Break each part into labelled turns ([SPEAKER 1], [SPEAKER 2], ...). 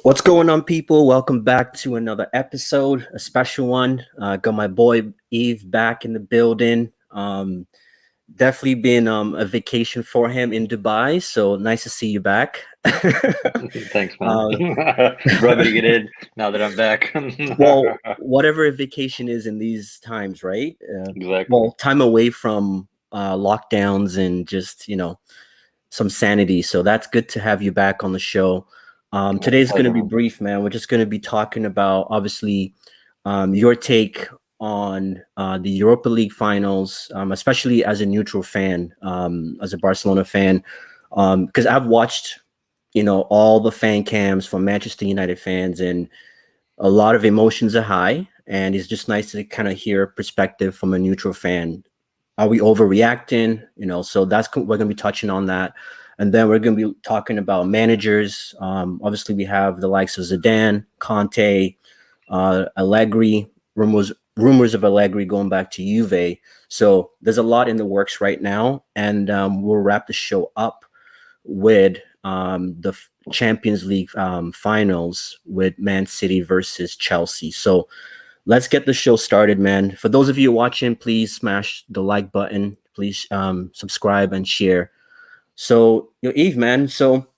[SPEAKER 1] What's going on, people? Welcome back to another episode, a special one. Got my boy Yves back in the building. Definitely been a vacation for him in Dubai, so nice to see you back.
[SPEAKER 2] Thanks, man.
[SPEAKER 1] uh,
[SPEAKER 2] Rubbing it in now that I'm back.
[SPEAKER 1] well, whatever a vacation is in these times, right?
[SPEAKER 2] Exactly.
[SPEAKER 1] Well, time away from lockdowns and just some sanity. So that's good to have you back on the show. Today's going to
[SPEAKER 2] Pleasure,
[SPEAKER 1] be
[SPEAKER 2] man.
[SPEAKER 1] brief, man. We're just going to be talking about, obviously, your take on the Europa League finals, especially as a neutral fan, as a Barcelona fan, because I've watched, all the fan cams from Manchester United fans, and a lot of emotions are high. And it's just nice to kind of hear perspective from a neutral fan. Are we overreacting? So we're going to be touching on that. And then we're going to be talking about managers. Obviously, we have the likes of Zidane, Conte, Allegri, rumors of Allegri going back to Juve. So there's a lot in the works right now. And we'll wrap the show up with the Champions League finals with Man City versus Chelsea. So let's get the show started, man. For those of you watching, please smash the like button. Please subscribe and share. So, Eve, man. So,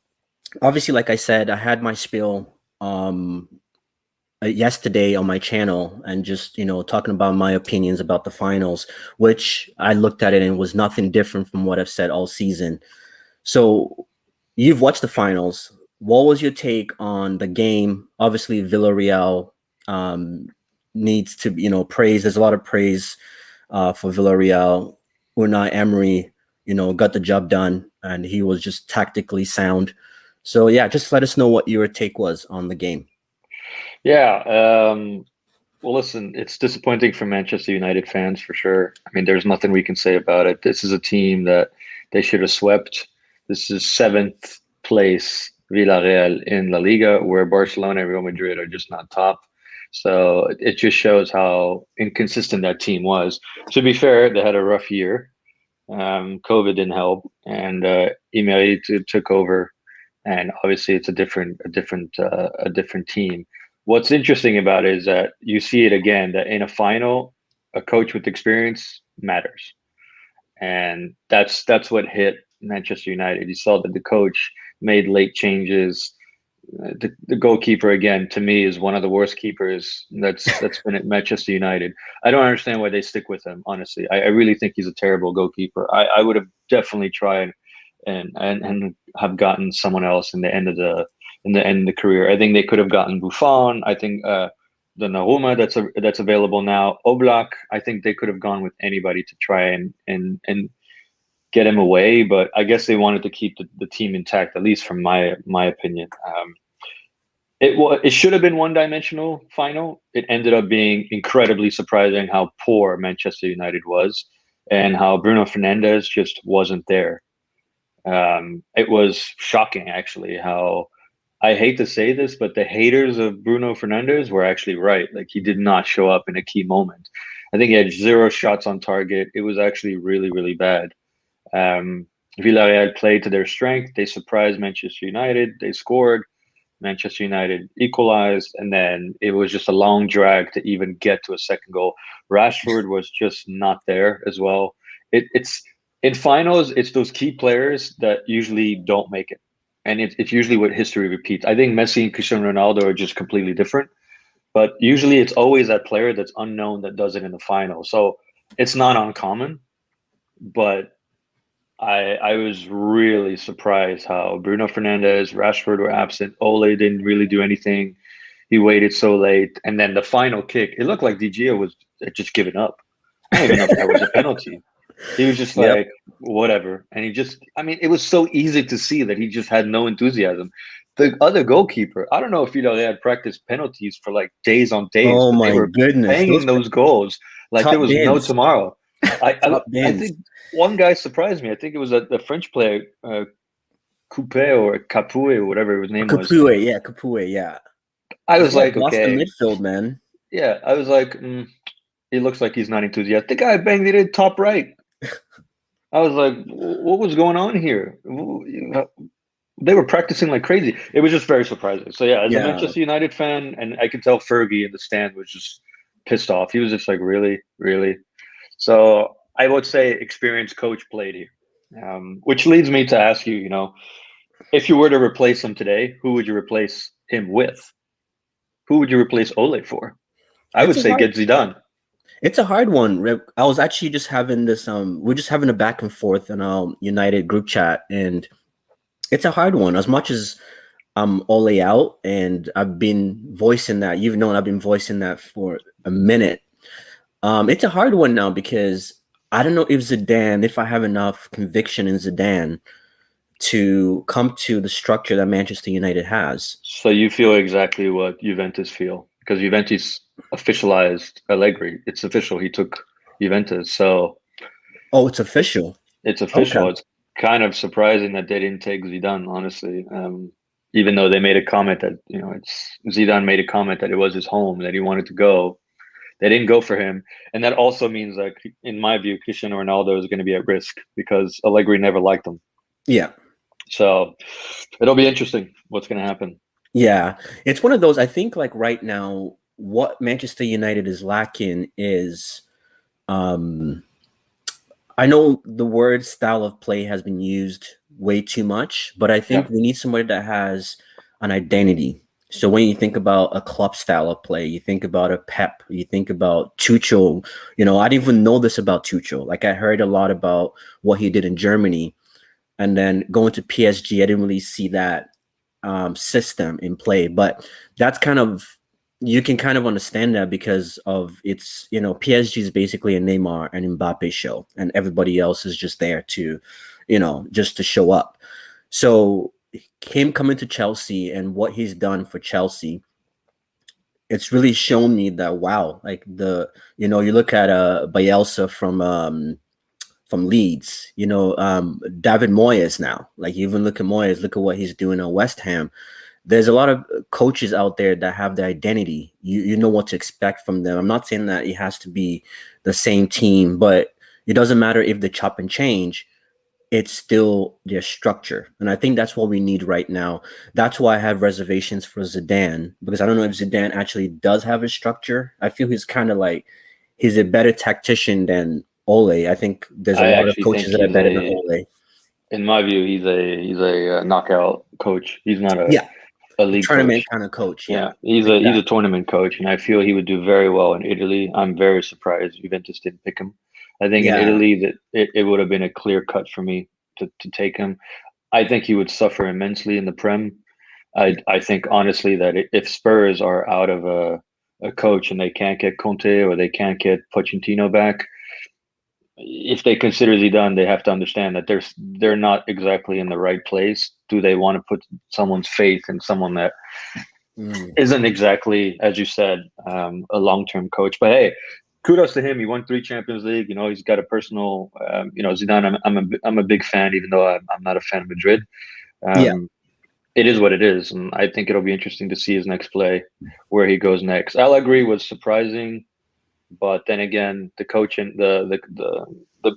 [SPEAKER 1] obviously, like I said, I had my spiel yesterday on my channel and just, talking about my opinions about the finals, which I looked at it and was nothing different from what I've said all season. So, you've watched the finals. What was your take on the game? Obviously, Villarreal needs to, praise. There's a lot of praise for Villarreal. Unai Emery, got the job done, and he was just tactically sound. So yeah, just let us know what your take was on the game.
[SPEAKER 2] Yeah. Well, listen, it's disappointing for Manchester United fans for sure. I mean, there's nothing we can say about it. This is a team that they should have swept. This is seventh place Villarreal in La Liga, where Barcelona and Real Madrid are just not top. So it just shows how inconsistent that team was. To be fair, they had a rough year. COVID didn't help, and Emery took over, and obviously it's a different team. What's interesting about it is that you see it again that in a final, a coach with experience matters, and that's what hit Manchester United. You saw that the coach made late changes. The goalkeeper again to me is one of the worst keepers that's been at Manchester United. I don't understand why they stick with him. Honestly, I really think he's a terrible goalkeeper. I would have definitely tried and have gotten someone else in the end of the career. I think they could have gotten Buffon. I think the Naruma that's available now. Oblak. I think they could have gone with anybody to try and get him away. But I guess they wanted to keep the team intact, at least from my opinion. It should have been one-dimensional final. It ended up being incredibly surprising how poor Manchester United was and how Bruno Fernandes just wasn't there. It was shocking, actually, how I hate to say this, but the haters of Bruno Fernandes were actually right. Like, he did not show up in a key moment. I think he had zero shots on target. It was actually really, really bad. Um, Villarreal played to their strength. They surprised Manchester United. They scored. Manchester United equalized, and then it was just a long drag to even get to a second goal. Rashford was just not there as well. It's in finals, it's those key players that usually don't make it, and it's usually what history repeats. I think Messi and Cristiano Ronaldo are just completely different, but usually it's always that player that's unknown that does it in the final. So it's not uncommon, but I was really surprised how Bruno Fernandes, Rashford were absent. Ole didn't really do anything. He waited so late, and then the final kick, it looked like DG was just giving up. I don't even know if that was a penalty. He was just
[SPEAKER 1] Yep.
[SPEAKER 2] like, whatever. And I mean, it was so easy to see that he just had no enthusiasm. The other goalkeeper, I don't know if had practiced penalties for like days on days,
[SPEAKER 1] Oh
[SPEAKER 2] but they
[SPEAKER 1] my
[SPEAKER 2] were
[SPEAKER 1] goodness,
[SPEAKER 2] banging
[SPEAKER 1] those
[SPEAKER 2] those goals like there
[SPEAKER 1] top
[SPEAKER 2] was no
[SPEAKER 1] bins,
[SPEAKER 2] tomorrow. I I,
[SPEAKER 1] top
[SPEAKER 2] I
[SPEAKER 1] bins.
[SPEAKER 2] think one guy surprised me. I think it was the French player, Coupe or Capoue or whatever his name was.
[SPEAKER 1] Capoue, yeah.
[SPEAKER 2] I
[SPEAKER 1] That's
[SPEAKER 2] was
[SPEAKER 1] like
[SPEAKER 2] like,
[SPEAKER 1] Boston
[SPEAKER 2] okay,
[SPEAKER 1] midfield, man.
[SPEAKER 2] yeah. I was like, he looks like he's not enthusiastic. The guy banged it in top right. I was like, what was going on here? they were practicing like crazy. It was just very surprising. So yeah, as a
[SPEAKER 1] Yeah,
[SPEAKER 2] Manchester United fan, and I could tell Fergie in the stand was just pissed off. He was just like, really, really. So I would say experienced coach played here, which leads me to ask you, if you were to replace him today, who would you replace him with? Who would you replace Ole for? I
[SPEAKER 1] it's
[SPEAKER 2] would
[SPEAKER 1] a
[SPEAKER 2] say
[SPEAKER 1] hard
[SPEAKER 2] get Zidane.
[SPEAKER 1] it's a hard one. I was actually just having this we're just having a back and forth in our United group chat, and it's a hard one. As much as I'm Ole out, and I've been voicing that, you've known I've been voicing that for a minute. It's a hard one now because I don't know if I have enough conviction in Zidane to come to the structure that Manchester United has.
[SPEAKER 2] So you feel exactly what Juventus feel because Juventus officialized Allegri. It's official. He took Juventus. So
[SPEAKER 1] Oh, it's official.
[SPEAKER 2] it's
[SPEAKER 1] Okay.
[SPEAKER 2] official. It's kind of surprising that they didn't take Zidane, honestly. Even though they made a comment that, it's Zidane made a comment that it was his home, that he wanted to go. They didn't go for him. And that also means that, in my view, Cristiano Ronaldo is going to be at risk because Allegri never liked him.
[SPEAKER 1] Yeah.
[SPEAKER 2] So it'll be interesting what's going to happen.
[SPEAKER 1] Yeah. It's one of those, I think, like right now, what Manchester United is lacking is um I know the word style of play has been used way too much, but I
[SPEAKER 2] Yeah.
[SPEAKER 1] think we need somebody that has an identity. So when you think about a club style of play, you think about a Pep, you think about Tuchel. I didn't even know this about Tuchel. Like I heard a lot about what he did in Germany, and then going to PSG, I didn't really see that system in play. But that's kind of you can kind of understand that because of its PSG is basically a Neymar and Mbappe show, and everybody else is just there to, just to show up. So him coming to Chelsea and what he's done for Chelsea, it's really shown me that wow, like you look at Bielsa from Leeds, David Moyes now. Like you even look at Moyes, look at what he's doing at West Ham. There's a lot of coaches out there that have the identity. You know what to expect from them. I'm not saying that it has to be the same team, but it doesn't matter if they chop and change. It's still their structure. And I think that's what we need right now. That's why I have reservations for Zidane, because I don't know if Zidane actually does have a structure. I feel he's kind of like he's a better tactician than Ole. I think there's a
[SPEAKER 2] I
[SPEAKER 1] lot of
[SPEAKER 2] actually
[SPEAKER 1] coaches
[SPEAKER 2] think
[SPEAKER 1] that are better than Ole.
[SPEAKER 2] in my view, he's a knockout coach. He's not
[SPEAKER 1] Yeah,
[SPEAKER 2] a
[SPEAKER 1] a
[SPEAKER 2] league
[SPEAKER 1] tournament
[SPEAKER 2] coach.
[SPEAKER 1] kind of coach.
[SPEAKER 2] Yeah,
[SPEAKER 1] Yeah,
[SPEAKER 2] he's a
[SPEAKER 1] exactly.
[SPEAKER 2] tournament coach, and I feel he would do very well in Italy. I'm very surprised Juventus didn't pick him. I think in
[SPEAKER 1] Yeah,
[SPEAKER 2] Italy that it would have been a clear cut for me to take him. I think he would suffer immensely in the Prem. I think honestly that if Spurs are out of a coach and they can't get Conte or they can't get Pochettino back, if they consider Zidane, they have to understand that they're not exactly in the right place. Do they want to put someone's faith in someone that
[SPEAKER 1] mm.
[SPEAKER 2] isn't exactly, as you said, a long-term coach? But hey, kudos to him. He won 3 Champions League. He's got a personal. Zidane. I'm a big fan, even though I'm not a fan of Madrid.
[SPEAKER 1] Yeah,
[SPEAKER 2] Um, it is what it is, and I think it'll be interesting to see his next play, where he goes next. Allegri was surprising, but then again, the coach and the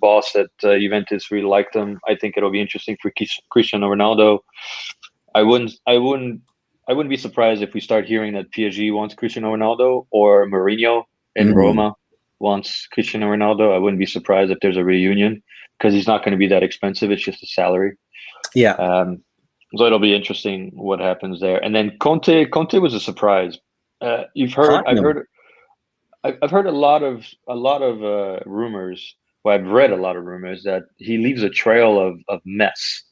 [SPEAKER 2] boss at Juventus really liked him. I think it'll be interesting for Cristiano Ronaldo. I wouldn't I wouldn't I wouldn't be surprised if we start hearing that PSG wants Cristiano Ronaldo or Mourinho in
[SPEAKER 1] mm.
[SPEAKER 2] Roma wants Cristiano Ronaldo. I wouldn't be surprised if there's a reunion because he's not going to be that expensive. It's just a salary.
[SPEAKER 1] Yeah.
[SPEAKER 2] Um, so it'll be interesting what happens there. And then Conte was a surprise. You've heard I've
[SPEAKER 1] Tottenham.
[SPEAKER 2] heard I've heard a lot of rumors. Well, I've read a lot of rumors that he leaves a trail of mess,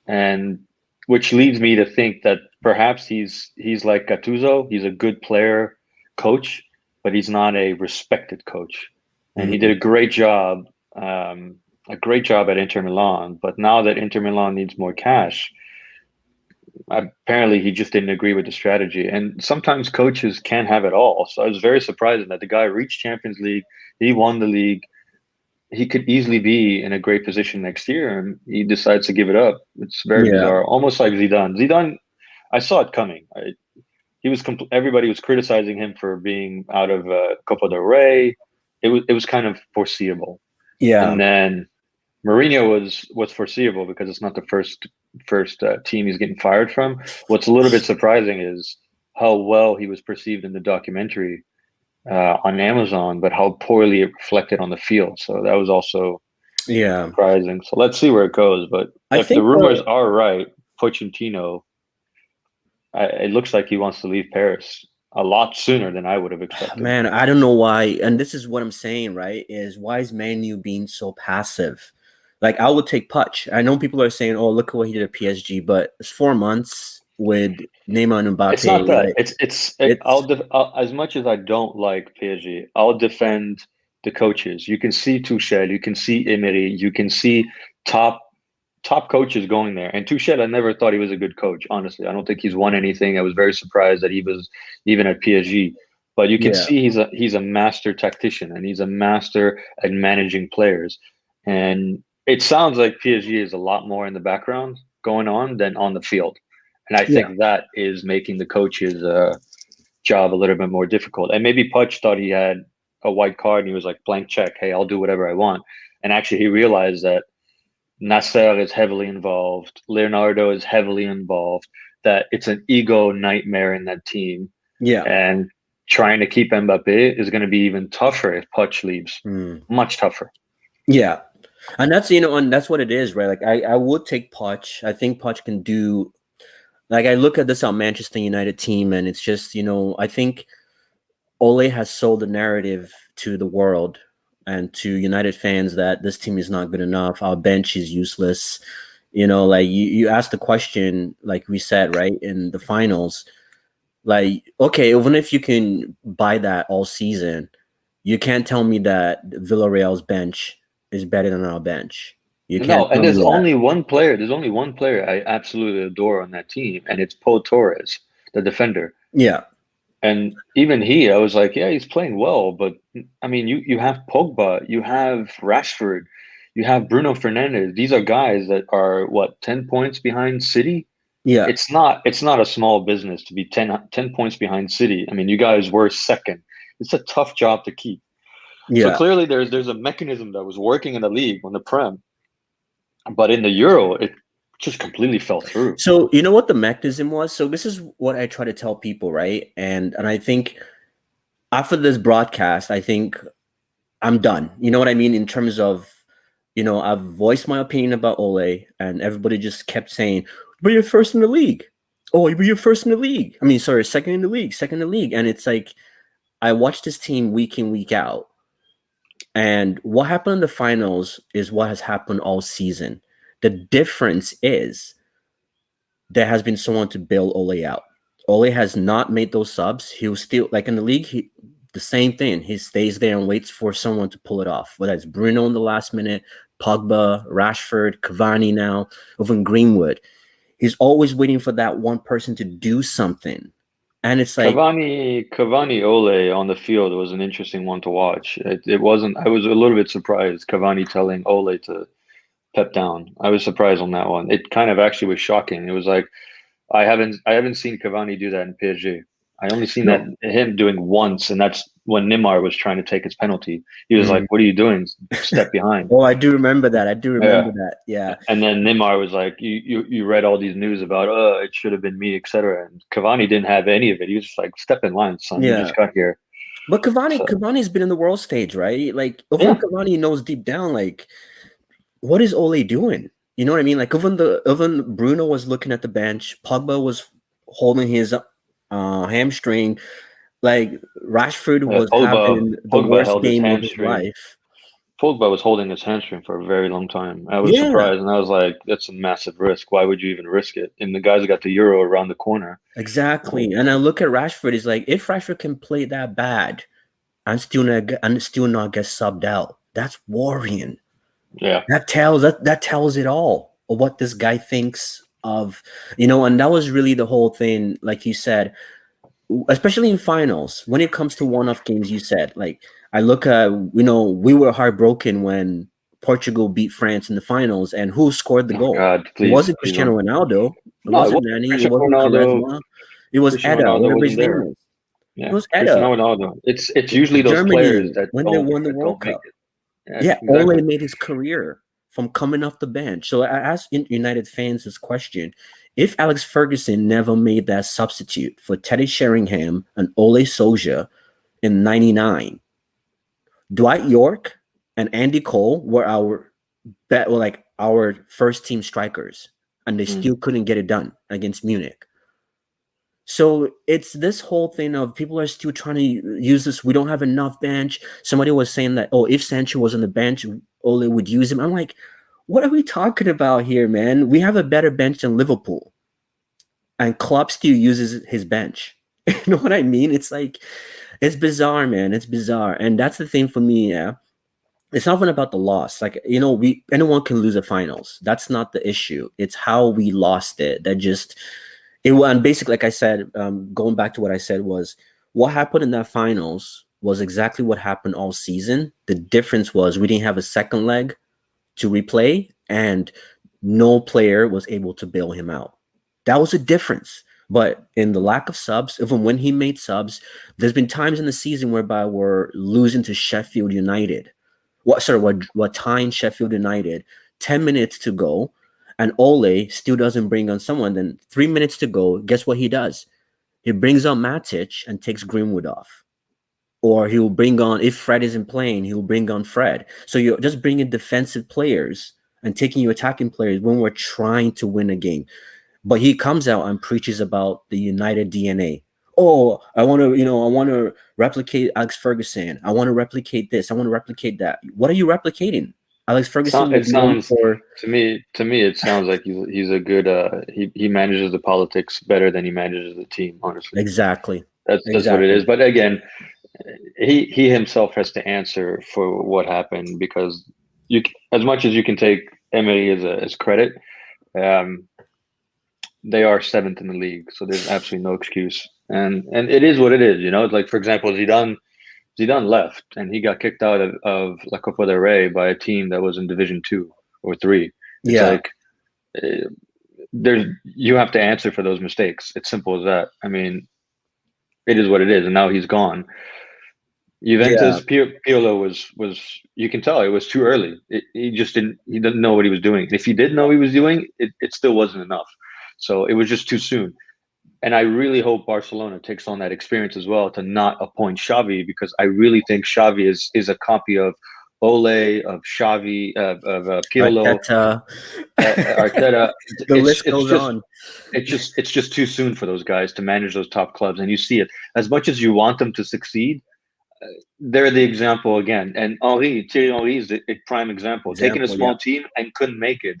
[SPEAKER 2] and which leads me to think that perhaps he's like Gattuso. He's a good player, coach, but he's not a respected coach. And he did
[SPEAKER 1] Mm.
[SPEAKER 2] a great job at Inter Milan. But now that Inter Milan needs more cash, apparently he just didn't agree with the strategy. And sometimes coaches can't have it all. So I was very surprised that the guy reached Champions League, he won the league, he could easily be in a great position next year, and he decides to give it up. It's very
[SPEAKER 1] Yeah.
[SPEAKER 2] bizarre, almost like Zidane. Zidane, I saw it coming. Everybody was criticizing him for being out of Copa del Rey. It was kind of foreseeable, and
[SPEAKER 1] Yeah.
[SPEAKER 2] then Mourinho was foreseeable because it's not the first team he's getting fired from. What's a little bit surprising is how well he was perceived in the documentary on Amazon, but how poorly it reflected on the field. So that was also
[SPEAKER 1] Yeah.
[SPEAKER 2] surprising. So let's see where it goes. But
[SPEAKER 1] I
[SPEAKER 2] if the
[SPEAKER 1] think
[SPEAKER 2] rumors are right, Pochettino, it looks like he wants to leave Paris a lot sooner than I would have expected.
[SPEAKER 1] man, I don't know why, and this is what I'm saying, right? Is why is Man U being so passive? Like I would take Putch. I know people are saying, "Oh, look at what he did at PSG," but it's 4 months with Neymar and
[SPEAKER 2] It's not
[SPEAKER 1] Mbappe.
[SPEAKER 2] that.
[SPEAKER 1] Like
[SPEAKER 2] I'll,
[SPEAKER 1] it's
[SPEAKER 2] as much as I don't like PSG, I'll defend the coaches. You can see Tuchel, you can see Emery, you can see top top coaches going there. And Tuchel, I never thought he was a good coach. Honestly, I don't think he's won anything. I was very surprised that he was even at PSG. But you can
[SPEAKER 1] yeah,
[SPEAKER 2] see he's a master tactician and he's a master at managing players. And it sounds like PSG is a lot more in the background going on than on the field. And I
[SPEAKER 1] yeah,
[SPEAKER 2] think that is making the coach's job a little bit more difficult. And maybe Putch thought he had a white card and he was like, blank check. Hey, I'll do whatever I want. And actually, he realized that Nasser is heavily involved. Leonardo is heavily involved. That it's an ego nightmare in that team.
[SPEAKER 1] yeah,
[SPEAKER 2] And trying to keep Mbappe is going to be even tougher if Putch leaves. Much tougher.
[SPEAKER 1] yeah. And that's and that's what it is, right? Like I would take Poch. I think Poch can do. Like I look at this on Manchester United team, and it's just I think Ole has sold the narrative to the world and to United fans that this team is not good enough. Our bench is useless. Like you asked the question, like we said, right, in the finals, like, okay, even if you can buy that all season, you can't tell me that Villarreal's bench is better than our bench. You
[SPEAKER 2] No,
[SPEAKER 1] can't
[SPEAKER 2] and
[SPEAKER 1] tell me
[SPEAKER 2] there's
[SPEAKER 1] that.
[SPEAKER 2] only one player. There's only one player I absolutely adore on that team, and it's Paul Torres, the defender.
[SPEAKER 1] Yeah,
[SPEAKER 2] And even he, I was like, yeah, he's playing well, but I mean, you have Pogba, you have Rashford, you have Bruno Fernandes. These are guys that are what 10 points behind City.
[SPEAKER 1] yeah,
[SPEAKER 2] It's not a small business to be 10 points behind City. I mean, you guys were second. It's a tough job to keep. So
[SPEAKER 1] yeah.
[SPEAKER 2] clearly, there's a mechanism that was working in the league on the Prem, but in the Euro, it just completely fell through.
[SPEAKER 1] So you know what the mechanism was? So this is what I try to tell people, right? And I think after this broadcast, I think I'm done. You know what I mean? In terms of, I've voiced my opinion about Ole, and everybody just kept saying, "But you're first in the league." Oh, but you're first in the league. I mean, sorry, second in the league, second in the league. And it's like I watch this team week in, week out. And what happened in the finals is what has happened all season. The difference is there has been someone to bail Ole out. Ole has not made those subs. He was still like in the league. The same thing. He stays there and waits for someone to pull it off. Whether it's Bruno in the last minute, Pogba, Rashford, Cavani now, even Greenwood. He's always waiting for that one person to do something. And it's like,
[SPEAKER 2] Cavani Ole on the field was an interesting one to watch. It wasn't. I was a little bit surprised. Cavani telling Ole to pep down. I was surprised on that one. It kind of actually was shocking. It was like I haven't seen Cavani do that in PSG. I only seen that
[SPEAKER 1] no.
[SPEAKER 2] him doing once, and that's when Neymar was trying to take his penalty. He was like,
[SPEAKER 1] Mhm.
[SPEAKER 2] "What are you doing? Step behind."
[SPEAKER 1] Oh, I do remember that. I do remember
[SPEAKER 2] Yeah.
[SPEAKER 1] that. Yeah.
[SPEAKER 2] And then Neymar was like, "You read all these news about, oh, it should have been me, etc." And Cavani didn't have any of it. He was just like, "Step in line, son. You
[SPEAKER 1] Yeah.
[SPEAKER 2] just got here."
[SPEAKER 1] But
[SPEAKER 2] So
[SPEAKER 1] Cavani's been in the world stage, right? Like, even
[SPEAKER 2] yeah,
[SPEAKER 1] Cavani knows deep down, like, what is Ole doing? You know what I mean? Like, even Bruno was looking at the bench. Pogba was holding his hamstring. Like, Rashford was
[SPEAKER 2] Pogba
[SPEAKER 1] having the
[SPEAKER 2] Pogba
[SPEAKER 1] worst
[SPEAKER 2] held his
[SPEAKER 1] game of his
[SPEAKER 2] hamstring.
[SPEAKER 1] life.
[SPEAKER 2] Pogba was holding his hamstring for a very long time. I was
[SPEAKER 1] Yeah,
[SPEAKER 2] surprised, and I was like, "That's a massive risk. Why would you even risk it?" And the guys got the Euro around the corner.
[SPEAKER 1] exactly. And I look at Rashford. He's like, if Rashford can play that bad and still not get subbed out, that's worrying.
[SPEAKER 2] Yeah,
[SPEAKER 1] That tells it all of what this guy thinks of, and that was really the whole thing, like you said, especially in finals, when it comes to one-off games, you said, like, I look at, we were heartbroken when Portugal beat France in the finals, and who scored the
[SPEAKER 2] oh
[SPEAKER 1] goal?
[SPEAKER 2] God,
[SPEAKER 1] It
[SPEAKER 2] please,
[SPEAKER 1] wasn't
[SPEAKER 2] please don't.
[SPEAKER 1] Cristiano Ronaldo. It
[SPEAKER 2] No, it
[SPEAKER 1] wasn't
[SPEAKER 2] wasn't
[SPEAKER 1] Nani. It
[SPEAKER 2] Cristiano
[SPEAKER 1] wasn't
[SPEAKER 2] Ronaldo.
[SPEAKER 1] Charisma. It was
[SPEAKER 2] Cristiano
[SPEAKER 1] Eda,
[SPEAKER 2] Ronaldo
[SPEAKER 1] whatever his
[SPEAKER 2] wasn't
[SPEAKER 1] name
[SPEAKER 2] there.
[SPEAKER 1] is. It
[SPEAKER 2] Yeah,
[SPEAKER 1] was Eda.
[SPEAKER 2] Cristiano Ronaldo. It's usually those players
[SPEAKER 1] Germany,
[SPEAKER 2] that
[SPEAKER 1] when they
[SPEAKER 2] don't
[SPEAKER 1] won the
[SPEAKER 2] that
[SPEAKER 1] World
[SPEAKER 2] don't make
[SPEAKER 1] Cup.
[SPEAKER 2] it. Yeah,
[SPEAKER 1] Yeah, Ole
[SPEAKER 2] exactly.
[SPEAKER 1] made his career from coming off the bench. So I ask United fans this question: if Alex Ferguson never made that substitute for Teddy Sheringham and Ole Solskjaer in '99, Dwight York and Andy Cole were our first team strikers, and they still couldn't get it done against Munich. So it's this whole thing of people are still trying to use this. We don't have enough bench. Somebody was saying that, oh, if Sancho was on the bench, Ole would use him. I'm like, what are we talking about here, man? We have a better bench than Liverpool, and Klopp still uses his bench. You know what I mean? It's like, it's bizarre, man. It's bizarre, and that's the thing for me. Yeah, it's not even about the loss. Like, anyone can lose a finals. That's not the issue. It's how we lost it. And basically, like I said, going back to what I said, was what happened in that finals was exactly what happened all season. The difference was we didn't have a second leg to replay, and no player was able to bail him out. That was a difference. But in the lack of subs, even when he made subs, there's been times in the season whereby we're losing to Sheffield United. What tying Sheffield United, 10 minutes to go, and Ole still doesn't bring on someone. Then 3 minutes to go, guess what he does? He brings on Matic and takes Greenwood off. Or he'll bring on, if Fred isn't playing, he'll bring on Fred. So you're just bringing defensive players and taking your attacking players when we're trying to win a game. But he comes out and preaches about the United DNA. Oh, I want to replicate Alex Ferguson. I want to replicate this. I want to replicate that. What are you replicating? Alex Ferguson
[SPEAKER 2] It
[SPEAKER 1] was known
[SPEAKER 2] sounds
[SPEAKER 1] for
[SPEAKER 2] to me. It sounds like he's a good. He manages the politics better than he manages the team. Honestly,
[SPEAKER 1] exactly.
[SPEAKER 2] that's what it is. But again, he himself has to answer for what happened, because as much as you can take Emery as credit, they are seventh in the league, so there's absolutely no excuse. And it is what it is. It's like, for example, Zidane left and he got kicked out of La Copa del Rey by a team that was in Division 2 or 3. It's like, you have to answer for those mistakes. It's simple as that. I mean, it is what it is, and now he's gone. Juventus, Pirlo was you can tell it was too early. He didn't know what he was doing. If he did know what he was doing, it still wasn't enough. So it was just too soon. And I really hope Barcelona takes on that experience as well to not appoint Xavi, because I really think Xavi is a copy of Ole, of Xavi, of Pirlo, Arteta.
[SPEAKER 1] The list goes on.
[SPEAKER 2] It's just too soon for those guys to manage those top clubs, and you see it. As much as you want them to succeed, they're the example again. And Thierry Henry is a prime example. Taking a small team and couldn't make it.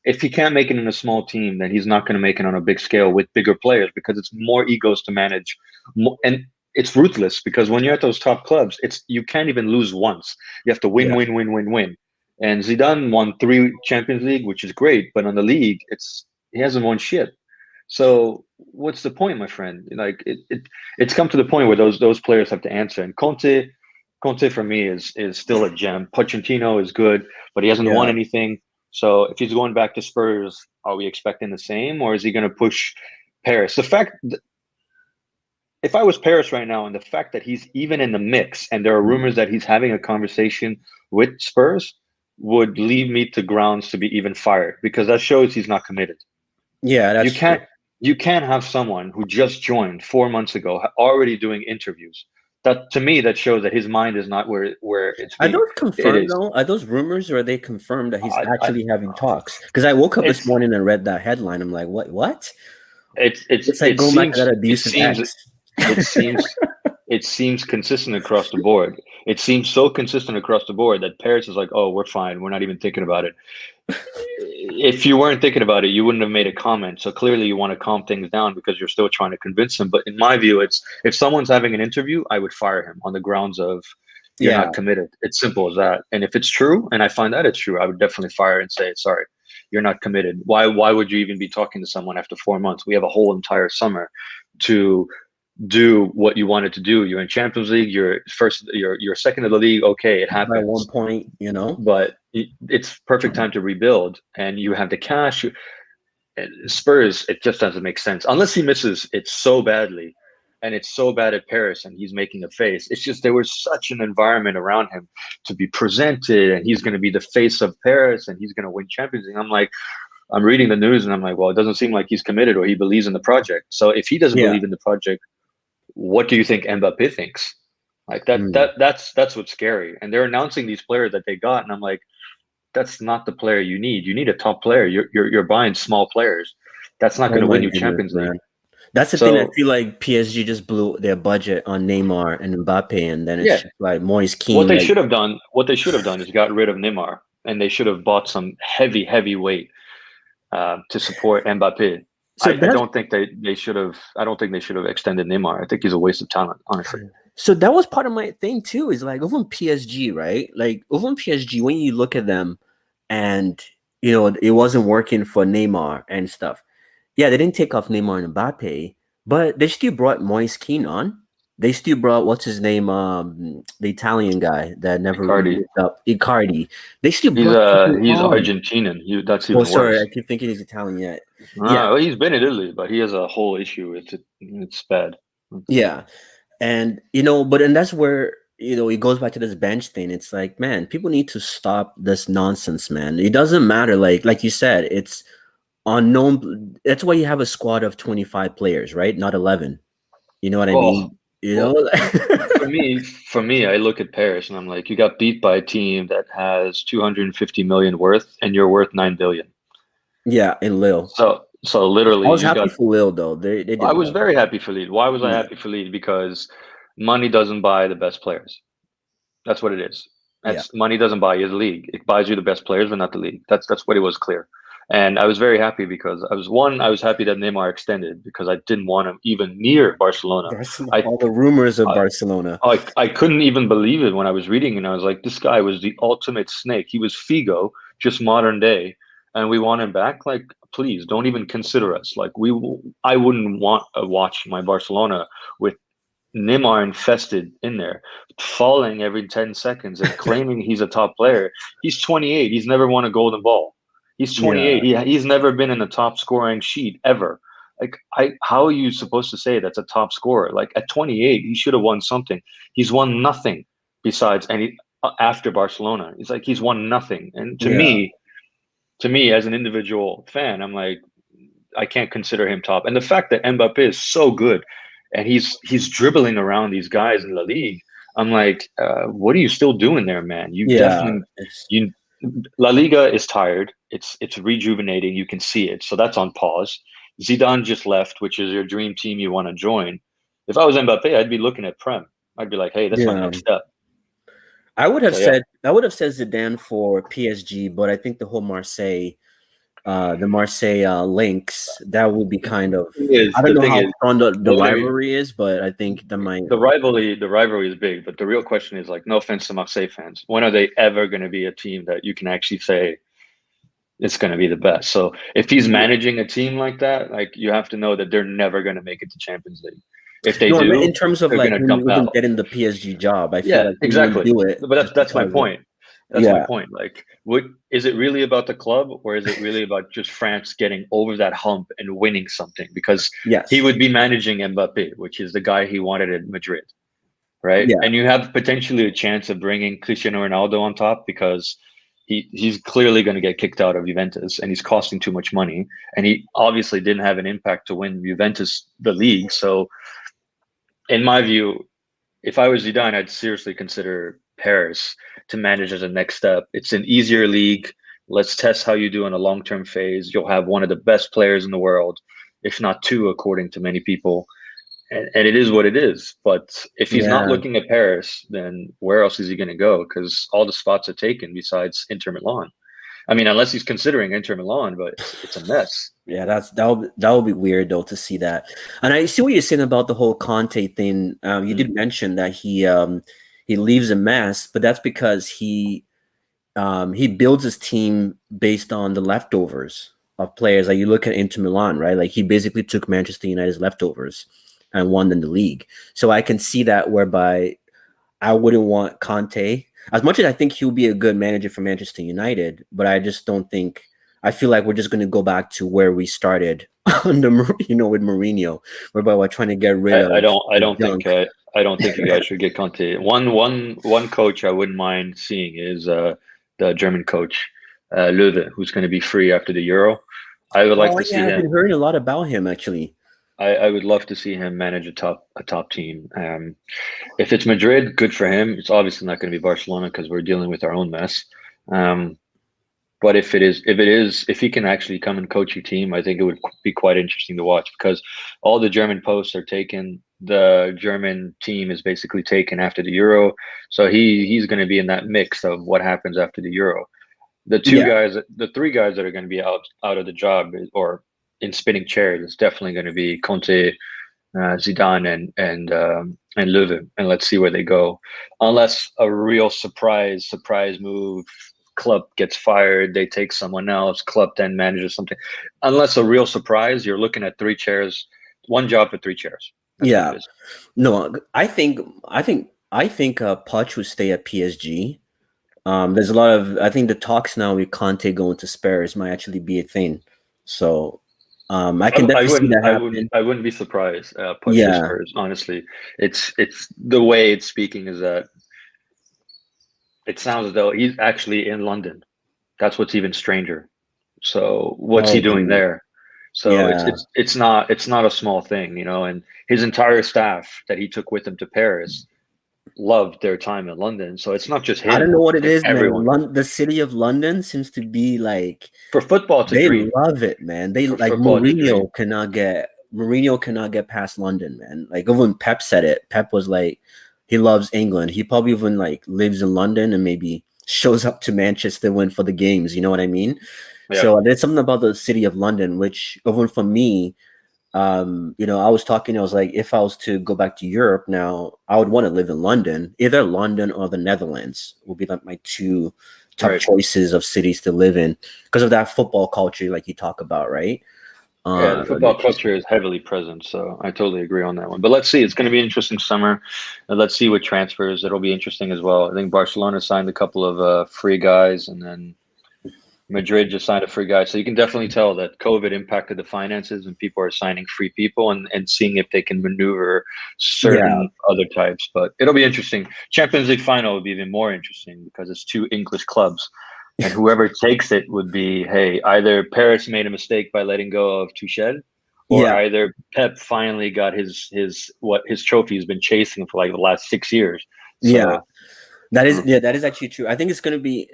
[SPEAKER 2] If he can't make it in a small team, then he's not going to make it on a big scale with bigger players, because it's more egos to manage. And it's ruthless, because when you're at those top clubs, you can't even lose once. You have to win. And Zidane won 3 Champions League, which is great, but on the league, he hasn't won shit. So what's the point, my friend? Like it's come to the point where those players have to answer. And Conte for me is still a gem. Pochettino is good, but he hasn't won anything. So if he's going back to Spurs, are we expecting the same, or is he going to push Paris? If I was Paris right now, and the fact that he's even in the mix, and there are rumors that he's having a conversation with Spurs, would lead me to grounds to be even fired, because that shows he's not committed.
[SPEAKER 1] Yeah, that's
[SPEAKER 2] you can't have someone who just joined 4 months ago already doing interviews. That, to me, that shows that his mind is not where it's.
[SPEAKER 1] Are those confirmed though? Are those rumors, or are they confirmed that he's actually having talks? Because I woke up this morning and read that headline. I'm like, what?
[SPEAKER 2] It's
[SPEAKER 1] like going back to that abusive ex.
[SPEAKER 2] It seems consistent across the board. It seems so consistent across the board that Paris is like, oh, we're fine. We're not even thinking about it. If you weren't thinking about it, you wouldn't have made a comment. So clearly you want to calm things down because you're still trying to convince him. But in my view, it's, if someone's having an interview, I would fire him on the grounds of you're not committed. It's simple as that. And if it's true, and I find that it's true, I would definitely fire and say, sorry, you're not committed. Why would you even be talking to someone after 4 months? We have a whole entire summer to do what you wanted to do. You're in Champions League. You're second of the league. Okay, it happens.
[SPEAKER 1] By 1 point,
[SPEAKER 2] But it's perfect time to rebuild, and you have the cash. Spurs, it just doesn't make sense unless he misses it so badly and it's so bad at Paris and he's making a face. It's just there was such an environment around him to be presented, and he's going to be the face of Paris and he's going to win Champions League. I'm like, I'm reading the news and I'm like, well, it doesn't seem like he's committed or he believes in the project. So if he doesn't
[SPEAKER 1] Yeah.
[SPEAKER 2] believe in the project, what do you think Mbappe thinks? Like
[SPEAKER 1] Mm.
[SPEAKER 2] that's what's scary. And they're announcing these players that they got, and I'm like, that's not the player you need. You need a top player. You're buying small players. That's not
[SPEAKER 1] Oh
[SPEAKER 2] going to
[SPEAKER 1] my
[SPEAKER 2] win you
[SPEAKER 1] goodness,
[SPEAKER 2] Champions League.
[SPEAKER 1] man. That's the thing. I
[SPEAKER 2] So
[SPEAKER 1] feel like PSG just blew their budget on Neymar and Mbappe, and then it's
[SPEAKER 2] yeah,
[SPEAKER 1] just like Moise Kean. Like,
[SPEAKER 2] what they should have done is got rid of Neymar, and they should have bought some heavy weight to support Mbappe.
[SPEAKER 1] so
[SPEAKER 2] I
[SPEAKER 1] that's
[SPEAKER 2] don't think they should have. I don't think they should have extended Neymar. I think he's a waste of talent, honestly.
[SPEAKER 1] so that was part of my thing too. Is like over in PSG, right? Like over in PSG, when you look at them, and it wasn't working for Neymar and stuff. Yeah, they didn't take off Neymar and Mbappe, but they still brought Moise Kean on. They still brought what's his name, the Italian guy that never
[SPEAKER 2] Icardi,
[SPEAKER 1] moved up, Icardi. They still brought people
[SPEAKER 2] he's
[SPEAKER 1] on.
[SPEAKER 2] Argentinian. That's
[SPEAKER 1] Oh,
[SPEAKER 2] even
[SPEAKER 1] sorry, I
[SPEAKER 2] worse.
[SPEAKER 1] keep thinking he's Italian. Yet, yeah,
[SPEAKER 2] Well, he's been in Italy, but he has a whole issue. It's bad.
[SPEAKER 1] yeah, and and that's where it goes back to this bench thing. It's like, man, people need to stop this nonsense, man. It doesn't matter, like you said, it's unknown. That's why you have a squad of 25 players, right? Not 11. You know what I
[SPEAKER 2] Oh,
[SPEAKER 1] mean? You
[SPEAKER 2] well,
[SPEAKER 1] know?
[SPEAKER 2] for me, I look at Paris and I'm like, you got beat by a team that has 250 million worth, and you're worth 9 billion.
[SPEAKER 1] Yeah, in Lille.
[SPEAKER 2] So
[SPEAKER 1] I
[SPEAKER 2] literally,
[SPEAKER 1] was
[SPEAKER 2] you
[SPEAKER 1] happy
[SPEAKER 2] got.
[SPEAKER 1] for Lille though. They
[SPEAKER 2] I
[SPEAKER 1] did
[SPEAKER 2] was
[SPEAKER 1] well.
[SPEAKER 2] very happy for Lille. Why was I
[SPEAKER 1] Yeah,
[SPEAKER 2] happy for Lille? Because money doesn't buy the best players. That's what it is.
[SPEAKER 1] yeah,
[SPEAKER 2] That's money doesn't buy you the league. It buys you the best players, but not the league. That's what it was clear. And I was very happy because I was happy that Neymar extended because I didn't want him even near Barcelona.
[SPEAKER 1] Barcelona.
[SPEAKER 2] I
[SPEAKER 1] All the rumors of
[SPEAKER 2] I,
[SPEAKER 1] Barcelona.
[SPEAKER 2] I couldn't even believe it when I was reading, and I was like, this guy was the ultimate snake. He was Figo, just modern day, and we want him back. Like, please don't even consider us. Like, I wouldn't want to watch my Barcelona with Neymar infested in there, falling every 10 seconds and claiming he's a top player. He's 28. He's never won a golden ball. He's
[SPEAKER 1] Yeah,
[SPEAKER 2] 28. He's never been in the top scoring sheet ever. Like, how are you supposed to say that's a top scorer? Like, at 28, he should have won something. He's won nothing besides any after Barcelona. It's like he's won nothing. And
[SPEAKER 1] yeah,
[SPEAKER 2] to me as an individual fan, I'm like, I can't consider him top. And the fact that Mbappe is so good and he's dribbling around these guys in the league, I'm like, what are you still doing there, man? You
[SPEAKER 1] yeah.
[SPEAKER 2] definitely
[SPEAKER 1] It's
[SPEAKER 2] you La Liga is tired. It's rejuvenating. You can see it. So that's on pause. Zidane just left, which is your dream team you want to join. If I was Mbappe, I'd be looking at Prem. I'd be like, hey, that's my
[SPEAKER 1] yeah.
[SPEAKER 2] next step.
[SPEAKER 1] I
[SPEAKER 2] So yeah,
[SPEAKER 1] would have said Zidane for PSG, but I think the whole Marseille links, that would be kind of. I don't
[SPEAKER 2] the
[SPEAKER 1] know
[SPEAKER 2] thing
[SPEAKER 1] how
[SPEAKER 2] is,
[SPEAKER 1] strong the
[SPEAKER 2] well, let me
[SPEAKER 1] rivalry is, but I think that might.
[SPEAKER 2] the rivalry is big, but the real question is like, no offense to Marseille fans, when are they ever going to be a team that you can actually say it's going to be the best? So if he's managing a team like that, like you have to know that they're never going to make it to Champions League. If they
[SPEAKER 1] No, I meant
[SPEAKER 2] do,
[SPEAKER 1] in terms of
[SPEAKER 2] they're
[SPEAKER 1] like
[SPEAKER 2] going to
[SPEAKER 1] him
[SPEAKER 2] dump
[SPEAKER 1] even
[SPEAKER 2] out.
[SPEAKER 1] getting the PSG job. I feel
[SPEAKER 2] Yeah,
[SPEAKER 1] like he wouldn't
[SPEAKER 2] exactly.
[SPEAKER 1] do it
[SPEAKER 2] But
[SPEAKER 1] just
[SPEAKER 2] that's my
[SPEAKER 1] because of.
[SPEAKER 2] point. That's my
[SPEAKER 1] Yeah,
[SPEAKER 2] point. Like, what is it really about the club, or is it really about just France getting over that hump and winning something? Because he
[SPEAKER 1] yes,
[SPEAKER 2] would be managing Mbappe, which is the guy he wanted at Madrid, right?
[SPEAKER 1] yeah,
[SPEAKER 2] And you have potentially a chance of bringing Cristiano Ronaldo on top because he's clearly going to get kicked out of Juventus and he's costing too much money. And he obviously didn't have an impact to win Juventus the league. So, in my view, if I was Zidane, I'd seriously consider Paris to manage as a next step. It's an easier league. Let's test how you do in a long term phase. You'll have one of the best players in the world, if not two, according to many people. And it is what it is. But if he's not
[SPEAKER 1] yeah.
[SPEAKER 2] looking at Paris, then where else is he going to go? Because all the spots are taken besides Inter Milan. I mean, unless he's considering Inter Milan, but it's a mess.
[SPEAKER 1] Yeah, that would be weird though to see that. And I see what you're saying about the whole Conte thing. You
[SPEAKER 2] Mm.
[SPEAKER 1] did mention that he leaves a mess, but that's because he builds his team based on the leftovers of players. Like you look at Inter Milan, right? Like he basically took Manchester United's leftovers and won in the league. So I can see that whereby I wouldn't want Conte as much as I think he'll be a good manager for Manchester United, but I just don't think I feel like we're just going to go back to where we started under with Mourinho, whereby we're trying to get rid
[SPEAKER 2] I,
[SPEAKER 1] of
[SPEAKER 2] I don't I
[SPEAKER 1] the
[SPEAKER 2] don't think
[SPEAKER 1] junk.
[SPEAKER 2] I don't think you guys should get Conte. One coach I wouldn't mind seeing is the German coach Löwe, who's going to be free after the Euro. I would like
[SPEAKER 1] Oh
[SPEAKER 2] to
[SPEAKER 1] yeah,
[SPEAKER 2] see
[SPEAKER 1] I've been
[SPEAKER 2] him.
[SPEAKER 1] hearing a lot about him actually.
[SPEAKER 2] I would love to see him manage a top team. If it's Madrid, good for him. It's obviously not going to be Barcelona because we're dealing with our own mess. Um, but if he can actually come and coach your team, I think it would be quite interesting to watch because all the German posts are taken. The German team is basically taken after the Euro, so he's going to be in that mix of what happens after the Euro.
[SPEAKER 1] Yeah,
[SPEAKER 2] The three guys that are going to be out of the job or in spinning chairs is definitely going to be Conte, Zidane, and Löw, and let's see where they go. Unless a real surprise move, club gets fired, they take someone else, club then manages something. Unless a real surprise, you're looking at three chairs, one job for three chairs. That's what it
[SPEAKER 1] yeah.
[SPEAKER 2] is.
[SPEAKER 1] No, I think Poch would stay at PSG. There's a lot of I think the talks now with Conte going to Spurs might actually be a thing. So I can definitely see that happen.
[SPEAKER 2] I wouldn't be surprised. Push to
[SPEAKER 1] Yeah,
[SPEAKER 2] Spurs. Honestly, it's the way it's speaking is that it sounds as though he's actually in London. That's what's even stranger. So what's he
[SPEAKER 1] oh
[SPEAKER 2] doing
[SPEAKER 1] geez.
[SPEAKER 2] there? So
[SPEAKER 1] Yeah.
[SPEAKER 2] it's not a small thing, you know. And his entire staff that he took with him to Paris loved their time in London. So it's not just
[SPEAKER 1] I don't
[SPEAKER 2] him;
[SPEAKER 1] know what it
[SPEAKER 2] it's
[SPEAKER 1] is, man.
[SPEAKER 2] everyone.
[SPEAKER 1] The city of London seems to be like
[SPEAKER 2] For football, it's a
[SPEAKER 1] they
[SPEAKER 2] dream.
[SPEAKER 1] love it, man. They
[SPEAKER 2] For
[SPEAKER 1] like
[SPEAKER 2] football, it's a dream.
[SPEAKER 1] Mourinho cannot get past London, man. Like even when Pep said it, Pep was like he loves England. He probably even like lives in London and maybe shows up to Manchester when for the games. You know what I mean?
[SPEAKER 2] Yeah,
[SPEAKER 1] So there's something about the city of London, which even for me, I was talking, I was like, if I was to go back to Europe now, I would want to live in London. Either London or the Netherlands will be like my two top
[SPEAKER 2] right.
[SPEAKER 1] choices of cities to live in because of that football culture, like you talk about, right?
[SPEAKER 2] Yeah, the football
[SPEAKER 1] Which is
[SPEAKER 2] culture is heavily present, so I totally agree on that one. But let's see, it's going to be an interesting summer. And let's see what transfers. It'll be interesting as well. I think Barcelona signed a couple of free guys, and then Madrid just signed a free guy. So you can definitely tell that COVID impacted the finances, and people are signing free people and seeing if they can maneuver
[SPEAKER 1] yeah,
[SPEAKER 2] certain other types. But it'll be interesting. Champions League final will be even more interesting because it's two English clubs. And whoever takes it would be, hey, either Paris made a mistake by letting go of Tuchel, or
[SPEAKER 1] yeah,
[SPEAKER 2] either Pep finally got his trophy he's been chasing for like the last 6 years.
[SPEAKER 1] yeah.
[SPEAKER 2] So
[SPEAKER 1] That is actually true. I think it's gonna be.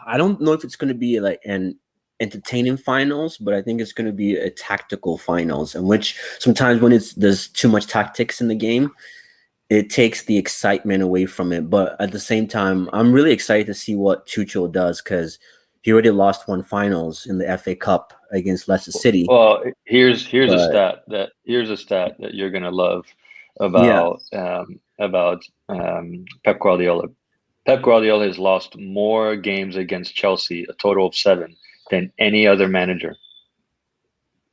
[SPEAKER 1] I don't know if it's gonna be like an entertaining finals, but I think it's gonna be a tactical finals, in which sometimes when there's too much tactics in the game, it takes the excitement away from it. But at the same time, I'm really excited to see what Tuchel does because he already lost one finals in the FA Cup against Leicester City.
[SPEAKER 2] well,
[SPEAKER 1] But
[SPEAKER 2] here's a stat that you're gonna love
[SPEAKER 1] yeah,
[SPEAKER 2] about Pep Guardiola. Pep Guardiola has lost more games against Chelsea, a total of 7, than any other manager.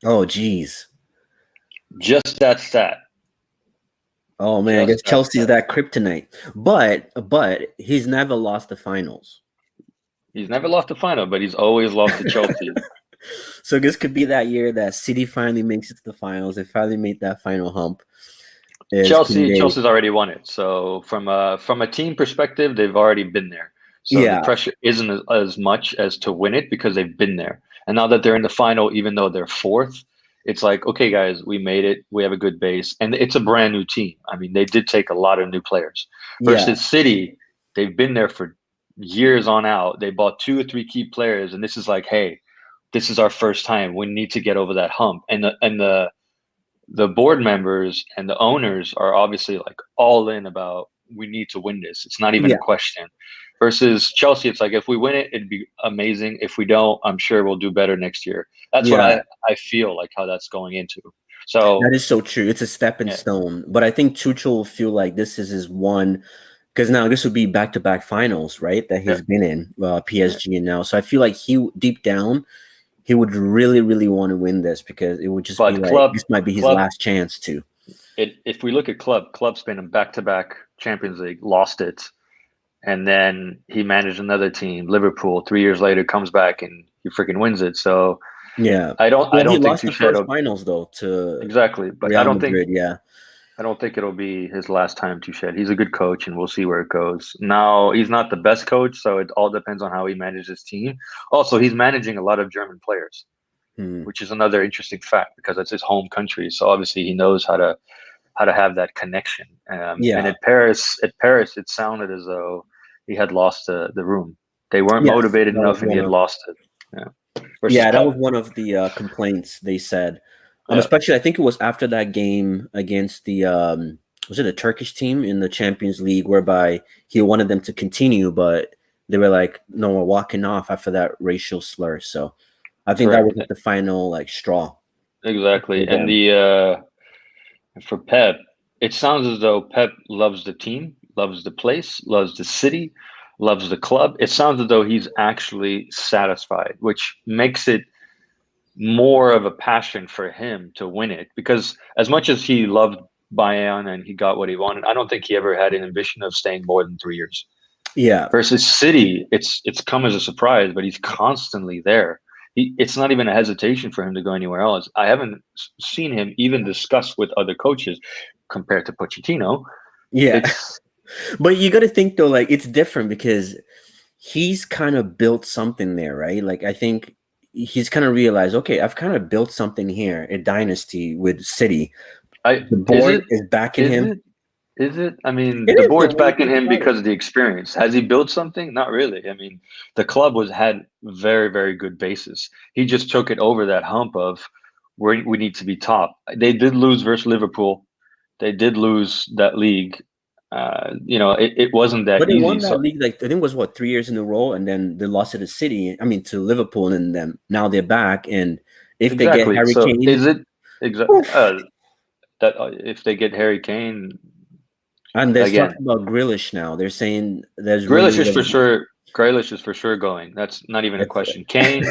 [SPEAKER 1] oh geez,
[SPEAKER 2] Just that stat.
[SPEAKER 1] oh man, I
[SPEAKER 2] Just
[SPEAKER 1] guess
[SPEAKER 2] that
[SPEAKER 1] Chelsea is
[SPEAKER 2] stat.
[SPEAKER 1] that kryptonite. But he's never lost the finals.
[SPEAKER 2] He's never lost a final, but he's always lost to Chelsea.
[SPEAKER 1] So this could be that year that City finally makes it to the finals. They finally made that final hump. Is can they?
[SPEAKER 2] Chelsea's already won it. So from a team perspective, they've already been there. So the
[SPEAKER 1] Yeah,
[SPEAKER 2] pressure isn't as much as to win it because they've been there. And now that they're in the final, even though they're fourth, it's like, okay, guys, we made it. We have a good base, and it's a brand new team. I mean, they did take a lot of new players.
[SPEAKER 1] yeah,
[SPEAKER 2] Versus City, they've been there for years on out. They bought 2 or 3 key players, and this is like, hey, this is our first time. We need to get over that hump. And the board members and the owners are obviously like all in about we need to win this. It's not even a
[SPEAKER 1] yeah,
[SPEAKER 2] question. Versus Chelsea, it's like if we win it, it'd be amazing. If we don't, I'm sure we'll do better next year. That's what
[SPEAKER 1] yeah.
[SPEAKER 2] I feel like how that's going into.
[SPEAKER 1] That
[SPEAKER 2] So
[SPEAKER 1] is so true. It's a stepping
[SPEAKER 2] yeah,
[SPEAKER 1] stone. But I think Tuchel will feel like this is his one because now this would be back-to-back finals, right? That
[SPEAKER 2] yeah,
[SPEAKER 1] he's been in
[SPEAKER 2] yeah.
[SPEAKER 1] PSG and now. So I feel like he deep down he would really, really want to win this because it would just be
[SPEAKER 2] But
[SPEAKER 1] like this might be his
[SPEAKER 2] club,
[SPEAKER 1] last chance to.
[SPEAKER 2] if we look at club's been in back to back Champions League, lost it, and then he managed another team, Liverpool. 3 years later, comes back and he freaking wins it. So
[SPEAKER 1] Yeah.
[SPEAKER 2] I don't I
[SPEAKER 1] Well, he
[SPEAKER 2] don't think
[SPEAKER 1] lost the
[SPEAKER 2] Tuchel
[SPEAKER 1] first finals though to
[SPEAKER 2] exactly, but
[SPEAKER 1] Real Madrid. Yeah.
[SPEAKER 2] I don't think it'll be his last time Tuchel. He's a good coach, and we'll see where it goes. Now he's not the best coach, so it all depends on how he manages his team. Also, he's managing a lot of German players,
[SPEAKER 1] Hmm.
[SPEAKER 2] which is another interesting fact because it's his home country. So obviously he knows how to have that connection. And
[SPEAKER 1] Yeah.
[SPEAKER 2] at Paris, it sounded as though he had lost the room. They weren't
[SPEAKER 1] Yes.
[SPEAKER 2] motivated
[SPEAKER 1] That was
[SPEAKER 2] enough, and he
[SPEAKER 1] one
[SPEAKER 2] had
[SPEAKER 1] of
[SPEAKER 2] lost it. Yeah. Versus
[SPEAKER 1] Yeah, that was
[SPEAKER 2] Pep.
[SPEAKER 1] one of the complaints they said.
[SPEAKER 2] Yeah,
[SPEAKER 1] Especially I think it was after that game against the was it a Turkish team in the Champions League whereby he wanted them to continue, but they were like, no, we're walking off after that racial slur. So I think that was
[SPEAKER 2] correct.
[SPEAKER 1] like the final like straw for
[SPEAKER 2] Exactly. And
[SPEAKER 1] them.
[SPEAKER 2] the for Pep, it sounds as though Pep loves the team, loves the place, loves the city, loves the club. It sounds as though he's actually satisfied, which makes it more of a passion for him to win it. Because as much as he loved Bayern and he got what he wanted, I don't think he ever had an ambition of staying more than 3 years.
[SPEAKER 1] Yeah.
[SPEAKER 2] Versus City, it's come as a surprise, but he's constantly there. It's not even a hesitation for him to go anywhere else. I haven't seen him even discuss with other coaches compared to Pochettino.
[SPEAKER 1] Yeah.
[SPEAKER 2] It's
[SPEAKER 1] But you got to think though, like it's different because he's kind of built something there, right? Like I think he's kind of realized, okay, I've kind of built something here, a dynasty with City.
[SPEAKER 2] I
[SPEAKER 1] The
[SPEAKER 2] is
[SPEAKER 1] board
[SPEAKER 2] it
[SPEAKER 1] is backing
[SPEAKER 2] is
[SPEAKER 1] him.
[SPEAKER 2] it is it? I mean,
[SPEAKER 1] It
[SPEAKER 2] the
[SPEAKER 1] is though
[SPEAKER 2] board's
[SPEAKER 1] when you
[SPEAKER 2] backing
[SPEAKER 1] think
[SPEAKER 2] him
[SPEAKER 1] about it.
[SPEAKER 2] because of the experience. Has he built something? Not really. I mean, the club was had very, very good basis. He just took it over that hump of where we need to be top. They did lose versus Liverpool. They did lose that league. It wasn't that
[SPEAKER 1] But they
[SPEAKER 2] easy.
[SPEAKER 1] won that
[SPEAKER 2] So
[SPEAKER 1] league like I think it was what 3 years in a row, and then they lost to the City. I mean to Liverpool, and then now they're back. And if they get
[SPEAKER 2] exactly.
[SPEAKER 1] Harry
[SPEAKER 2] So
[SPEAKER 1] Kane,
[SPEAKER 2] is it exactly
[SPEAKER 1] oof.
[SPEAKER 2] that if they get Harry Kane
[SPEAKER 1] And there's talk
[SPEAKER 2] again?
[SPEAKER 1] about Grealish now. They're saying there's
[SPEAKER 2] Grealish
[SPEAKER 1] rumors
[SPEAKER 2] is
[SPEAKER 1] of
[SPEAKER 2] for sure. Grealish is for sure going. That's not even a
[SPEAKER 1] if,
[SPEAKER 2] question. Kane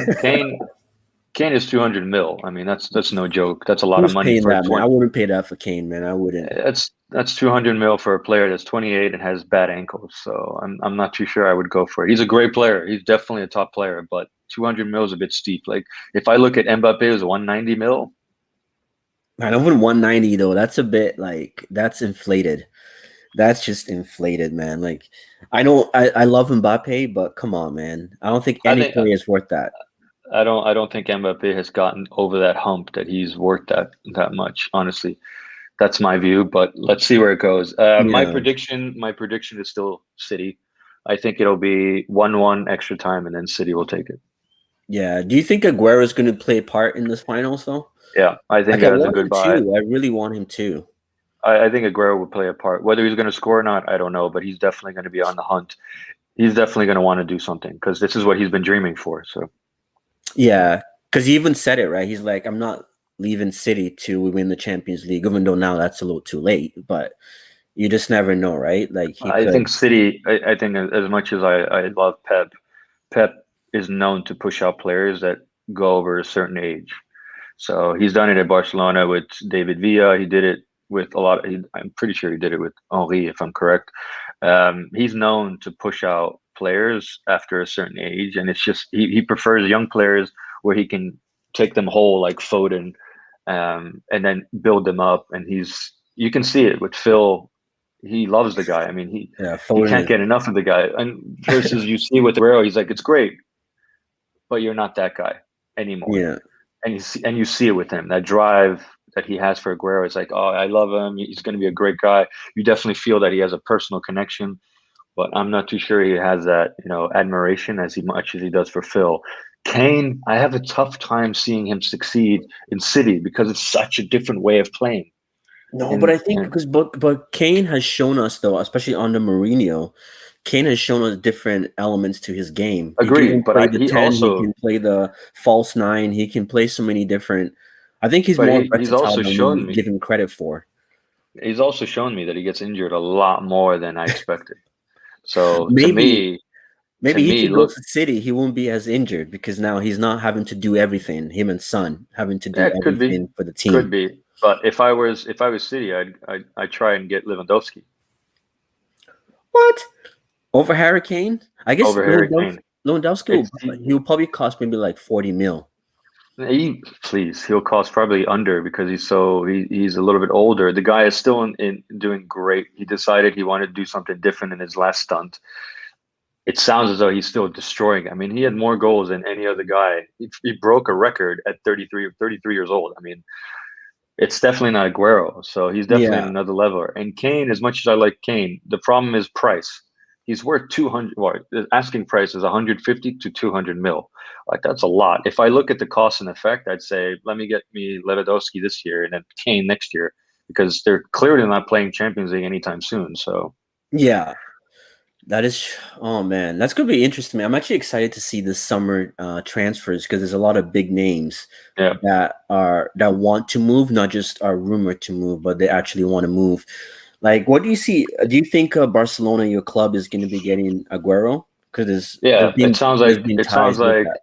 [SPEAKER 2] is 200 mil. I mean, that's no joke. That's a lot of
[SPEAKER 1] who's
[SPEAKER 2] money
[SPEAKER 1] paying
[SPEAKER 2] for a
[SPEAKER 1] that, man. I
[SPEAKER 2] 20.
[SPEAKER 1] wouldn't pay that for Kane, man. I wouldn't.
[SPEAKER 2] That's 200 mil for a player that's 28 and has bad ankles. So I'm not too sure I would go for it. He's a great player. He's definitely a top player, but 200 mil is a bit steep. Like if I look at Mbappe as 190 mil,
[SPEAKER 1] Man, I wouldn't 190 though. That's a bit like that's inflated. That's just inflated, man. Like I love Mbappe, but come on, man. I don't think
[SPEAKER 2] I
[SPEAKER 1] any
[SPEAKER 2] think
[SPEAKER 1] player is worth that.
[SPEAKER 2] I don't think Mbappe has gotten over that hump that he's worth that much. Honestly, that's my view. But let's see where it goes.
[SPEAKER 1] Yeah.
[SPEAKER 2] My prediction is still City. I think it'll be 1-1 extra time, and then City will take it.
[SPEAKER 1] Yeah. Do you think Aguero is going to play a part in this finals though?
[SPEAKER 2] Yeah, I think
[SPEAKER 1] Like I
[SPEAKER 2] as a
[SPEAKER 1] want him
[SPEAKER 2] goodbye.
[SPEAKER 1] to. I really want him to.
[SPEAKER 2] I think Aguero will play a part. Whether he's going to score or not, I don't know, but he's definitely going to be on the hunt. He's definitely going to want to do something because this is what he's been dreaming for. So
[SPEAKER 1] Yeah, because he even said it right. He's like, I'm not leaving City to win the Champions League, even though now that's a little too late. But you just never know, right? Like he
[SPEAKER 2] I think
[SPEAKER 1] could.
[SPEAKER 2] City. I think as much as I love Pep, Pep is known to push out players that go over a certain age. So he's done it at Barcelona with David Villa. He did it with a lot. I'm pretty sure he did it with Henri, if I'm correct. He's known to push out players after a certain age, and it's just he prefers young players where he can take them whole, like Foden, and then build them up. And you can see it with Phil. He loves the guy. I mean,
[SPEAKER 1] Yeah,
[SPEAKER 2] he
[SPEAKER 1] Foden
[SPEAKER 2] can't
[SPEAKER 1] is.
[SPEAKER 2] get enough of the guy. And versus you see with Aguero, he's like, it's great, but you're not that guy anymore.
[SPEAKER 1] Yeah,
[SPEAKER 2] And you see it with him, that drive that he has for Aguero. It's like, oh, I love him. He's going to be a great guy. You definitely feel that he has a personal connection, but I'm not too sure he has that, admiration as much as he does for Phil. Kane, I have a tough time seeing him succeed in City because it's such a different way of playing.
[SPEAKER 1] no, but
[SPEAKER 2] And
[SPEAKER 1] I think
[SPEAKER 2] and
[SPEAKER 1] because but Kane has shown us though, especially under Mourinho, Kane has shown us different elements to his game. He can
[SPEAKER 2] agree,
[SPEAKER 1] even
[SPEAKER 2] but
[SPEAKER 1] play the
[SPEAKER 2] he
[SPEAKER 1] 10. He
[SPEAKER 2] also,
[SPEAKER 1] can play the false nine. He can play so many different. I think he's
[SPEAKER 2] but
[SPEAKER 1] more
[SPEAKER 2] he's
[SPEAKER 1] versatile
[SPEAKER 2] also
[SPEAKER 1] than
[SPEAKER 2] shown
[SPEAKER 1] we
[SPEAKER 2] me,
[SPEAKER 1] give him credit for.
[SPEAKER 2] he's also shown me that he gets injured a lot more than I expected. So
[SPEAKER 1] Maybe
[SPEAKER 2] to
[SPEAKER 1] Maybe if he
[SPEAKER 2] me,
[SPEAKER 1] goes
[SPEAKER 2] look,
[SPEAKER 1] to City, he won't be as injured because now he's not having to do everything. Him and Son having to do
[SPEAKER 2] yeah, could be,
[SPEAKER 1] everything for the
[SPEAKER 2] could
[SPEAKER 1] team.
[SPEAKER 2] be. But if I was City, I'd try and get Lewandowski
[SPEAKER 1] What over Hurricane? I guess
[SPEAKER 2] over Harry Kane.
[SPEAKER 1] Lewandowski
[SPEAKER 2] It's
[SPEAKER 1] will he'll probably cost maybe like 40 mil.
[SPEAKER 2] Please, he'll cost probably under because he's a little bit older. The guy is still in doing great. He decided he wanted to do something different in his last stunt. It sounds as though he's still destroying. I mean, he had more goals than any other guy. He broke a record at 33 years old. I mean, it's definitely not Aguero. So he's definitely in
[SPEAKER 1] Yeah,
[SPEAKER 2] another level. And Kane, as much as I like Kane, the problem is price. He's worth 200. Well, the asking price is 150 to 200 mil. Like that's a lot. If I look at the cost and effect, I'd say let me get me Lewandowski this year and then Kane next year because they're clearly not playing Champions League anytime soon. So
[SPEAKER 1] yeah. That is, oh man, that's gonna be interesting. I'm actually excited to see the summer transfers because there's a lot of big names
[SPEAKER 2] yeah,
[SPEAKER 1] that want to move, not just are rumored to move, but they actually want to move. Like, what do you see? Do you think Barcelona, your club, is going to be getting Aguero? Because
[SPEAKER 2] yeah.
[SPEAKER 1] there's been ties with that.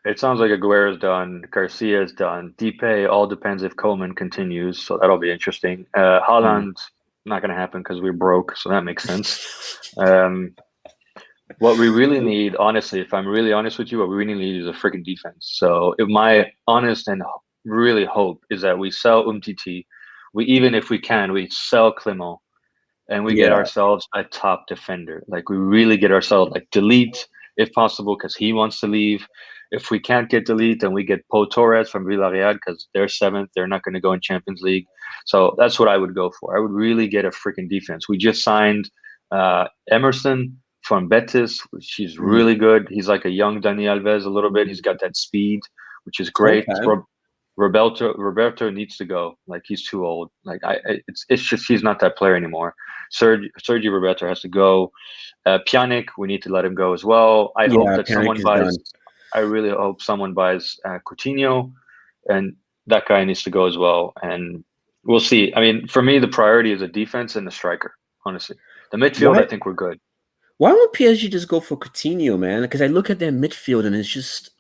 [SPEAKER 2] It sounds like Aguero's done, Garcia's done, Depay. All depends if Coleman continues, so that'll be interesting.
[SPEAKER 1] Mm.
[SPEAKER 2] Haaland, not going to happen because we're broke, so that makes sense. Um, what we really need, honestly, if I'm really honest with you, what we really need is a freaking defense. So, if my honest and really hope is that we sell Umtiti, we even if we can, we sell Clement and we get
[SPEAKER 1] Yeah,
[SPEAKER 2] ourselves a top defender. Like we really get ourselves like Delete if possible because he wants to leave. If we can't get Delete, then we get Pau Torres from Villarreal because they're seventh. They're not going to go in Champions League. So that's what I would go for. I would really get a freaking defense. We just signed Emerson from Betis. She's
[SPEAKER 1] mm.
[SPEAKER 2] really good. He's like a young Dani Alves a little bit. He's got that speed, which is great.
[SPEAKER 1] Okay.
[SPEAKER 2] Roberto needs to go. Like he's too old. Like it's just he's not that player anymore. Sergio Roberto has to go. Pjanic, we need to let him go as well. I hope
[SPEAKER 1] Yeah,
[SPEAKER 2] that
[SPEAKER 1] Panic
[SPEAKER 2] someone
[SPEAKER 1] is
[SPEAKER 2] buys.
[SPEAKER 1] done.
[SPEAKER 2] I really hope someone buys Coutinho, and that guy needs to go as well. And we'll see. I mean, for me, the priority is a defense and a striker. Honestly, the midfield, I
[SPEAKER 1] Why?
[SPEAKER 2] think we're good.
[SPEAKER 1] Why won't PSG just go for Coutinho, man? Because I look at their midfield and it's just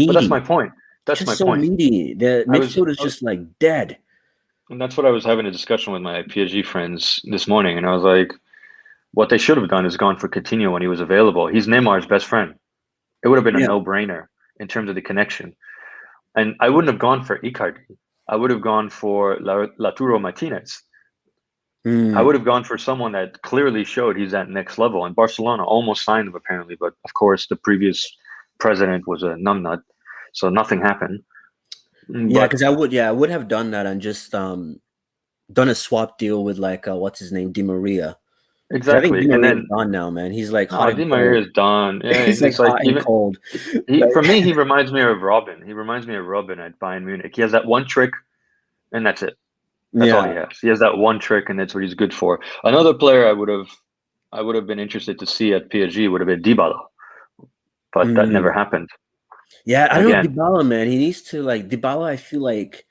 [SPEAKER 2] But that's my
[SPEAKER 1] meaty.
[SPEAKER 2] point.
[SPEAKER 1] It's
[SPEAKER 2] That's
[SPEAKER 1] just
[SPEAKER 2] my
[SPEAKER 1] so
[SPEAKER 2] point.
[SPEAKER 1] meaty. The
[SPEAKER 2] I was,
[SPEAKER 1] midfield is
[SPEAKER 2] I was
[SPEAKER 1] just like dead.
[SPEAKER 2] and that's what I was having a discussion with my PSG friends this morning, and I was like, what they should have done is gone for Coutinho when he was available. He's Neymar's best friend. It would have been a
[SPEAKER 1] Yeah.
[SPEAKER 2] no-brainer in terms of the connection. And I wouldn't have gone for Icardi. I would have gone for Laturo Martinez. I
[SPEAKER 1] Mm.
[SPEAKER 2] would have gone for someone that clearly showed he's at next level. And Barcelona almost signed him apparently, but of course the previous president was a numbnut, so nothing happened.
[SPEAKER 1] Yeah,
[SPEAKER 2] But
[SPEAKER 1] because I would have done that and just done a swap deal with like what's his name, Di Maria. Because I think Di
[SPEAKER 2] exactly, and
[SPEAKER 1] Maria is
[SPEAKER 2] then
[SPEAKER 1] gone now, man. He's like hot
[SPEAKER 2] no,
[SPEAKER 1] and
[SPEAKER 2] Di Maria
[SPEAKER 1] cold.
[SPEAKER 2] is done. Yeah,
[SPEAKER 1] He's like
[SPEAKER 2] it's like
[SPEAKER 1] hot and
[SPEAKER 2] even
[SPEAKER 1] cold.
[SPEAKER 2] he
[SPEAKER 1] Like,
[SPEAKER 2] for me he reminds me of Robin. He reminds me of Robin at Bayern Munich. He has that one trick, and that's it. That's all he
[SPEAKER 1] yeah.
[SPEAKER 2] has. He has that one trick, and that's what he's good for. Another player I would have been interested to see at PSG would have been Dybala, but that never
[SPEAKER 1] Mm.
[SPEAKER 2] happened.
[SPEAKER 1] Yeah, I don't know
[SPEAKER 2] Again,
[SPEAKER 1] Dybala, man. He needs to like Dybala. I feel like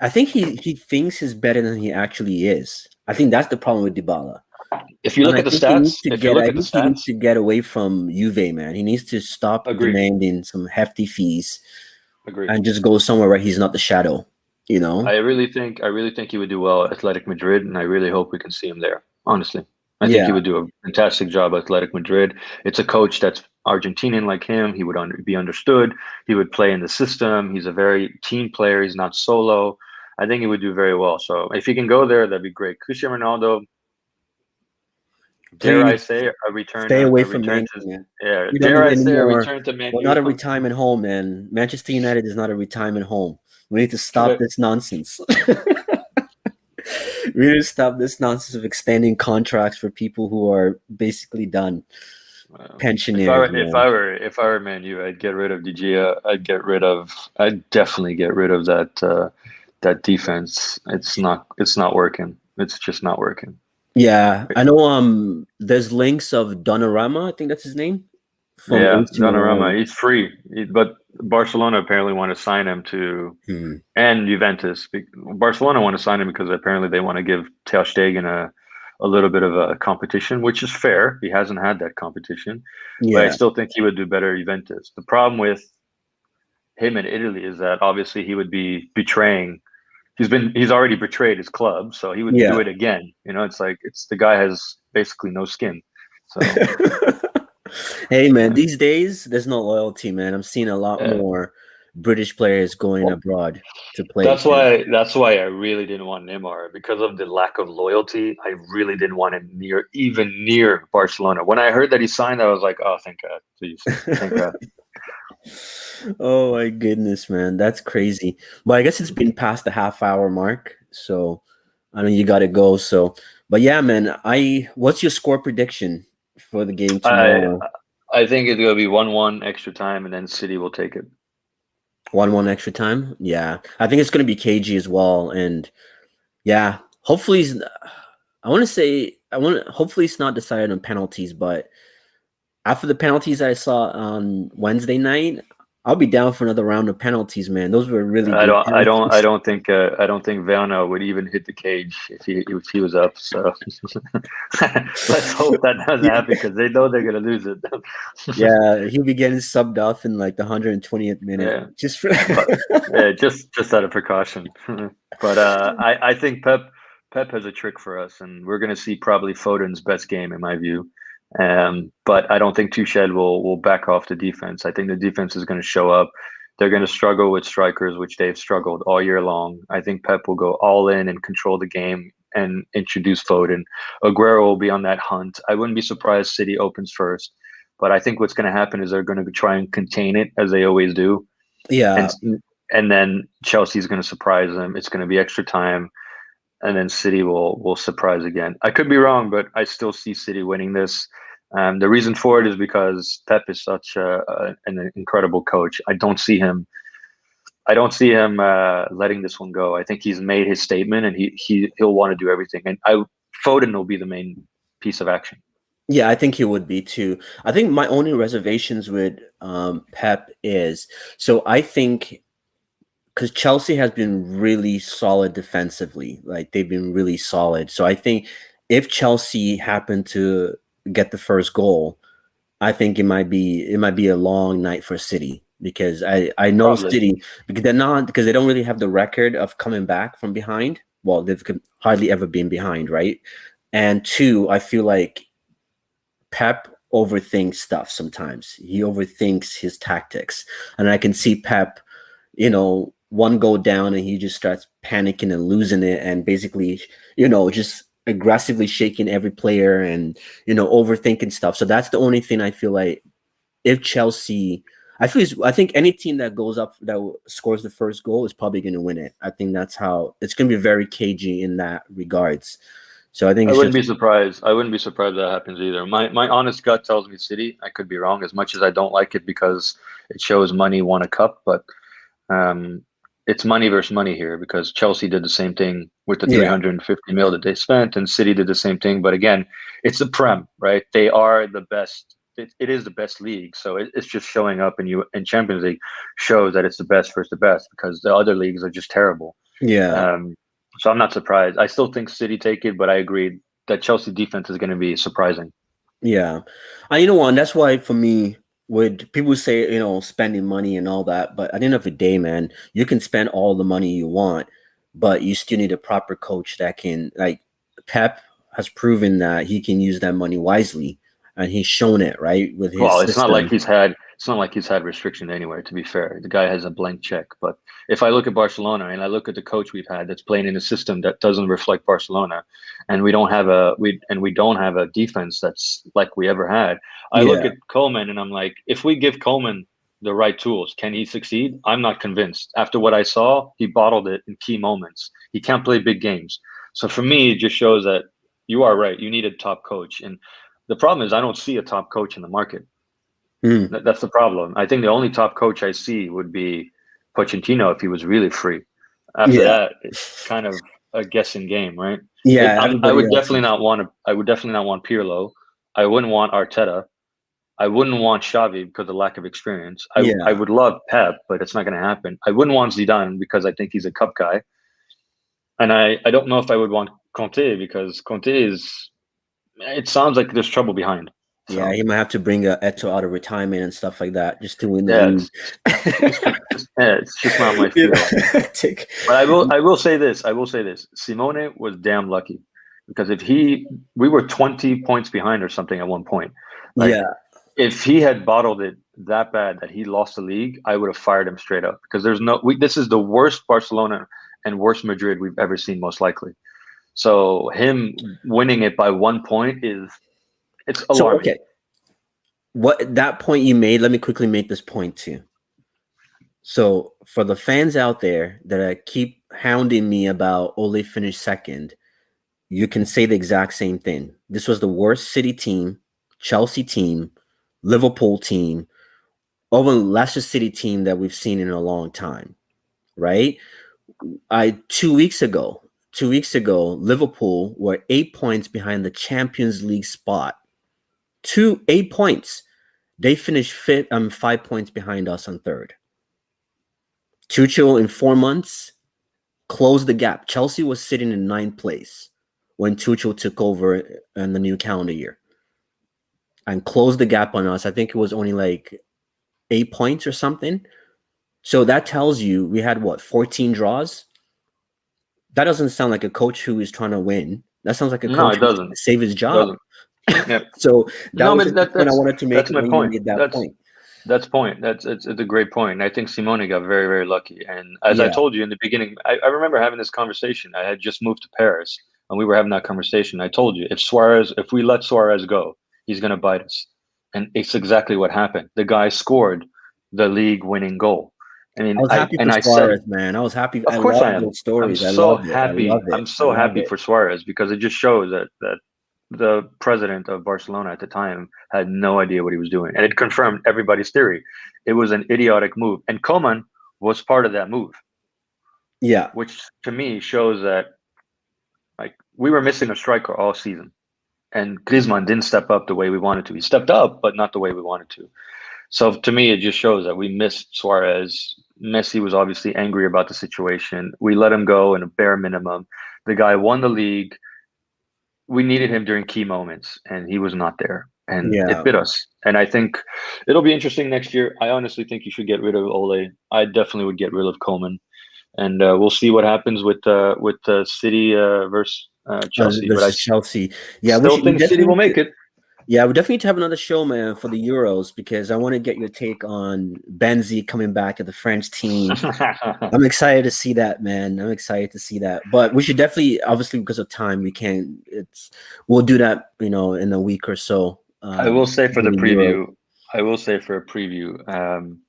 [SPEAKER 1] I think he thinks he's better than he actually is. I think that's the problem with Dybala.
[SPEAKER 2] if you
[SPEAKER 1] And
[SPEAKER 2] look
[SPEAKER 1] I
[SPEAKER 2] at the
[SPEAKER 1] think he needs
[SPEAKER 2] stats,
[SPEAKER 1] to
[SPEAKER 2] if you
[SPEAKER 1] get.
[SPEAKER 2] look
[SPEAKER 1] I
[SPEAKER 2] at the
[SPEAKER 1] think he needs
[SPEAKER 2] stats,
[SPEAKER 1] to get away from Juve, man. He needs to stop
[SPEAKER 2] agree,
[SPEAKER 1] demanding some hefty fees
[SPEAKER 2] agree.
[SPEAKER 1] and just go somewhere where he's not the shadow. You know?
[SPEAKER 2] I really think he would do well at Athletic Madrid, and I really hope we can see him there. Honestly, I think he
[SPEAKER 1] Yeah,
[SPEAKER 2] would do a fantastic job at Athletic Madrid. It's a coach that's Argentinian like him. He would be understood. He would play in the system. He's a very team player. He's not solo. I think he would do very well. So if he can go there, that'd be great. Cristiano Ronaldo, dare I
[SPEAKER 1] please
[SPEAKER 2] say,
[SPEAKER 1] stay away
[SPEAKER 2] a
[SPEAKER 1] from
[SPEAKER 2] return
[SPEAKER 1] Man
[SPEAKER 2] to,
[SPEAKER 1] U, man.
[SPEAKER 2] yeah,
[SPEAKER 1] We don't
[SPEAKER 2] dare
[SPEAKER 1] need
[SPEAKER 2] I
[SPEAKER 1] any
[SPEAKER 2] say, a
[SPEAKER 1] more.
[SPEAKER 2] return to Man
[SPEAKER 1] Well, not
[SPEAKER 2] U.
[SPEAKER 1] a retirement home, man. Manchester United is not a retirement home. We need to stop
[SPEAKER 2] But
[SPEAKER 1] this nonsense. We need to stop this nonsense of extending contracts for people who are basically done. Pensioners, man.
[SPEAKER 2] if I were Man U, I'd get rid of De Gea. I'd definitely get rid of that defense. It's not working. It's just not working.
[SPEAKER 1] Yeah, I know. There's links of Donnarumma. I think that's his name from
[SPEAKER 2] Yeah,
[SPEAKER 1] AC
[SPEAKER 2] Donnarumma,
[SPEAKER 1] Milan.
[SPEAKER 2] he's free, but Barcelona apparently want to sign him to,
[SPEAKER 1] Hmm.
[SPEAKER 2] and Juventus. Barcelona want to sign him because apparently they want to give Ter Stegen a little bit of a competition, which is fair. He hasn't had that competition, but I
[SPEAKER 1] Yeah,
[SPEAKER 2] still think he would do better at Juventus. The problem with him in Italy is that obviously he would be betraying. He's already betrayed his club, so he would do
[SPEAKER 1] yeah.
[SPEAKER 2] it again. You know, it's like it's the guy has basically no skin. So
[SPEAKER 1] Hey, man.
[SPEAKER 2] uh,
[SPEAKER 1] These days, there's no loyalty, man. I'm seeing a lot
[SPEAKER 2] uh,
[SPEAKER 1] more. British players going
[SPEAKER 2] Well,
[SPEAKER 1] abroad to play.
[SPEAKER 2] that's why I really didn't want Neymar because of the lack of loyalty. I really didn't want him even near Barcelona. When I heard that he signed, I was like, oh, thank God, please, thank God.
[SPEAKER 1] Oh my goodness, man, that's crazy. But I guess it's been past the half hour mark, so I know you got to go. So, but yeah, man, what's your score prediction for the game
[SPEAKER 2] I
[SPEAKER 1] tomorrow?
[SPEAKER 2] I think it's gonna be 1-1 extra time, and then City will take it.
[SPEAKER 1] 1-1 extra time. Yeah, I think it's gonna be KG as well, and yeah, hopefully, I want to say hopefully it's not decided on penalties, but after the penalties I saw on Wednesday night, I'll be down for another round of penalties, man. Those were really
[SPEAKER 2] I
[SPEAKER 1] good
[SPEAKER 2] don't I don't I
[SPEAKER 1] penalties.
[SPEAKER 2] don't think I don't think Werner would even hit the cage if he was up. So let's hope that doesn't happen because they know they're gonna lose it.
[SPEAKER 1] Yeah, he'll be getting subbed off in like the 120th minute.
[SPEAKER 2] Yeah,
[SPEAKER 1] Just for
[SPEAKER 2] but yeah, just out of precaution. But I think Pep has a trick for us, and we're gonna see probably Foden's best game in my view. But I don't think Tuchel will back off the defense. I think the defense is going to show up. They're going to struggle with strikers, which they've struggled all year long. I think Pep will go all in and control the game and introduce Foden. Aguero will be on that hunt. I wouldn't be surprised City opens first, but I think what's going to happen is they're going to try and contain it as they always do,
[SPEAKER 1] yeah,
[SPEAKER 2] and and then Chelsea's going to surprise them. It's going to be extra time, and then City will surprise again. I could be wrong, but I still see City winning this. The reason for it is because Pep is such an incredible coach. I don't see him letting this one go. I think he's made his statement, and he'll want to do everything. And Foden will be the main piece of action.
[SPEAKER 1] yeah, I think he would be too. I think my only reservations with Pep is so I think because Chelsea has been really solid defensively, like they've been really solid. So I think if Chelsea happen to get the first goal, I think it might be a long night for City because I know
[SPEAKER 2] Probably.
[SPEAKER 1] City because they don't really have the record of coming back from behind. Well, they've hardly ever been behind, right? And two, I feel like Pep overthinks stuff sometimes. He overthinks his tactics, and I can see Pep, one go down and he just starts panicking and losing it, and basically, just aggressively shaking every player and overthinking stuff. So that's the only thing I feel like if Chelsea, I think any team that goes up that scores the first goal is probably going to win it. I think that's how it's going to be very cagey in that regards. So I think
[SPEAKER 2] I
[SPEAKER 1] it's
[SPEAKER 2] wouldn't
[SPEAKER 1] just
[SPEAKER 2] be surprised. I wouldn't be surprised that happens either. My honest gut tells me City. I could be wrong, as much as I don't like it because it shows money won a cup, but um, it's money versus money here because Chelsea did the same thing with the
[SPEAKER 1] yeah,
[SPEAKER 2] 350 mil that they spent, and City did the same thing. But again, it's the Prem, right? They are the best. It is the best league, so it's just showing up in Champions League shows that it's the best versus the best because the other leagues are just terrible.
[SPEAKER 1] yeah.
[SPEAKER 2] Um, so I'm not surprised. I still think City take it, but I agree that Chelsea defense is going to be surprising.
[SPEAKER 1] Yeah. And and that's why for me, would people say, spending money and all that, but at the end of the day, man, you can spend all the money you want, but you still need a proper coach that can like Pep has proven that he can use that money wisely, and he's shown it, right, with his
[SPEAKER 2] Well,
[SPEAKER 1] system.
[SPEAKER 2] it's not like he's had restriction anywhere, to be fair. The guy has a blank check. But if I look at Barcelona and I look at the coach we've had that's playing in a system that doesn't reflect Barcelona, and we don't have a defense that's like we ever had. I look
[SPEAKER 1] Yeah.
[SPEAKER 2] at Coleman and I'm like, if we give Coleman the right tools, can he succeed? I'm not convinced. After what I saw, he bottled it in key moments. He can't play big games. So for me, it just shows that you are right. You need a top coach. And the problem is I don't see a top coach in the market.
[SPEAKER 1] Mm.
[SPEAKER 2] That's the problem. I think the only top coach I see would be Pochettino if he was really free. After
[SPEAKER 1] Yeah.
[SPEAKER 2] that, it's kind of a guessing game, right?
[SPEAKER 1] Yeah.
[SPEAKER 2] I
[SPEAKER 1] Everybody
[SPEAKER 2] would
[SPEAKER 1] else
[SPEAKER 2] definitely
[SPEAKER 1] is.
[SPEAKER 2] not want to. I would definitely not want Pirlo. I wouldn't want Arteta. I wouldn't want Xavi because of the lack of experience. I
[SPEAKER 1] Yeah.
[SPEAKER 2] would love Pep, but it's not going to happen. I wouldn't want Zidane because I think he's a cup guy, and I don't know if I would want Conte because Conte is. It sounds like there's trouble behind.
[SPEAKER 1] Yeah.
[SPEAKER 2] So
[SPEAKER 1] He might have to bring a Eto out of retirement and stuff like that just to win the
[SPEAKER 2] yeah,
[SPEAKER 1] league.
[SPEAKER 2] it's just not my
[SPEAKER 1] You
[SPEAKER 2] feel.
[SPEAKER 1] Take,
[SPEAKER 2] But I will say this. I will say this. Simone was damn lucky because if we were 20 points behind or something at one point. Like
[SPEAKER 1] yeah.
[SPEAKER 2] if he had bottled it that bad that he lost the league, I would have fired him straight up because this is the worst Barcelona and worst Madrid we've ever seen, most likely. So him winning it by 1 point it's
[SPEAKER 1] So
[SPEAKER 2] alarming.
[SPEAKER 1] okay, what that point you made, let me quickly make this point too. So for the fans out there that keep hounding me about Ole finished second, you can say the exact same thing. This was the worst City team, Chelsea team, Liverpool team, even Leicester City team that we've seen in a long time, right? 2 weeks ago, Liverpool were 8 points behind the Champions League spot. 8 points. They finished fifth, 5 points behind us on third. Tuchel in 4 months closed the gap. Chelsea was sitting in ninth place when Tuchel took over in the new calendar year and closed the gap on us. I think it was only like 8 points or something. So that tells you we had 14 draws. That doesn't sound like a coach who is trying to win. That sounds like a
[SPEAKER 2] No,
[SPEAKER 1] coach
[SPEAKER 2] it
[SPEAKER 1] who's trying
[SPEAKER 2] doesn't.
[SPEAKER 1] to save his
[SPEAKER 2] It
[SPEAKER 1] job.
[SPEAKER 2] doesn't. Yeah.
[SPEAKER 1] So that
[SPEAKER 2] No,
[SPEAKER 1] was
[SPEAKER 2] but
[SPEAKER 1] just the point I wanted to make
[SPEAKER 2] that's my
[SPEAKER 1] when you
[SPEAKER 2] point.
[SPEAKER 1] made that point.
[SPEAKER 2] That's point. It's a great point. And I think Simone got very, very lucky. And as I
[SPEAKER 1] Yeah.
[SPEAKER 2] told you in the beginning, I remember having this conversation. I had just moved to Paris and we were having that conversation. I told you if we let Suarez go, he's going to bite us. And it's exactly what happened. The guy scored the league winning goal. I
[SPEAKER 1] I
[SPEAKER 2] mean,
[SPEAKER 1] was happy for
[SPEAKER 2] I said,
[SPEAKER 1] Suarez, man. I was happy. I
[SPEAKER 2] of course
[SPEAKER 1] love
[SPEAKER 2] I am.
[SPEAKER 1] those stories. I love it. I love
[SPEAKER 2] I'm
[SPEAKER 1] it. I
[SPEAKER 2] so
[SPEAKER 1] love
[SPEAKER 2] happy
[SPEAKER 1] it.
[SPEAKER 2] for Suarez because it just shows that the president of Barcelona at the time had no idea what he was doing. And it confirmed everybody's theory. It was an idiotic move. And Koeman was part of that move,
[SPEAKER 1] Yeah.
[SPEAKER 2] which to me shows that like we were missing a striker all season. And Griezmann didn't step up the way we wanted to. He stepped up, but not the way we wanted to. So to me, it just shows that we missed Suarez. Messi was obviously angry about the situation. We let him go in a bare minimum. The guy won the league. We needed him during key moments, and he was not there, and it
[SPEAKER 1] Yeah.
[SPEAKER 2] bit us. And I think it'll be interesting next year. I honestly think you should get rid of Ole. I definitely would get rid of Coleman, and we'll see what happens with City versus Chelsea. But I
[SPEAKER 1] Versus Chelsea. Yeah,
[SPEAKER 2] still
[SPEAKER 1] we
[SPEAKER 2] think City
[SPEAKER 1] definitely
[SPEAKER 2] will
[SPEAKER 1] need to.
[SPEAKER 2] make it.
[SPEAKER 1] Yeah, we definitely need to have another show, man, for the Euros because I want to get your take on Benzi coming back at the French team. I'm excited to see that, man. I'm excited to see that. But we should definitely, obviously, because of time, we can't. We'll do that, in a week or so.
[SPEAKER 2] I will say for the
[SPEAKER 1] The Euro.
[SPEAKER 2] preview, I will say for a preview,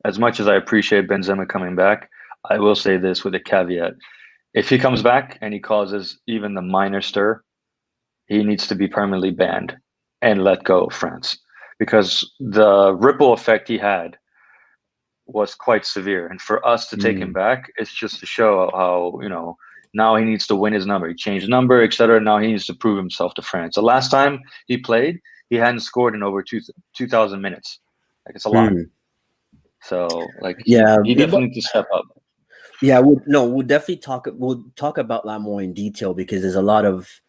[SPEAKER 2] as much as I appreciate Benzema coming back, I will say this with a caveat. If he comes back and he causes even the minor stir, he needs to be permanently banned and let go of France because the ripple effect he had was quite severe. And for us to take him
[SPEAKER 1] Mm,
[SPEAKER 2] back, it's just to show how, now he needs to win his number. He changed number, etc. Now he needs to prove himself to France. The last time he played, he hadn't scored in over 2,000 minutes. Like it's a lot.
[SPEAKER 1] mm.
[SPEAKER 2] So like
[SPEAKER 1] Yeah,
[SPEAKER 2] he definitely needs to step up.
[SPEAKER 1] yeah. We'll definitely talk. We'll talk about that more in detail because there's a lot of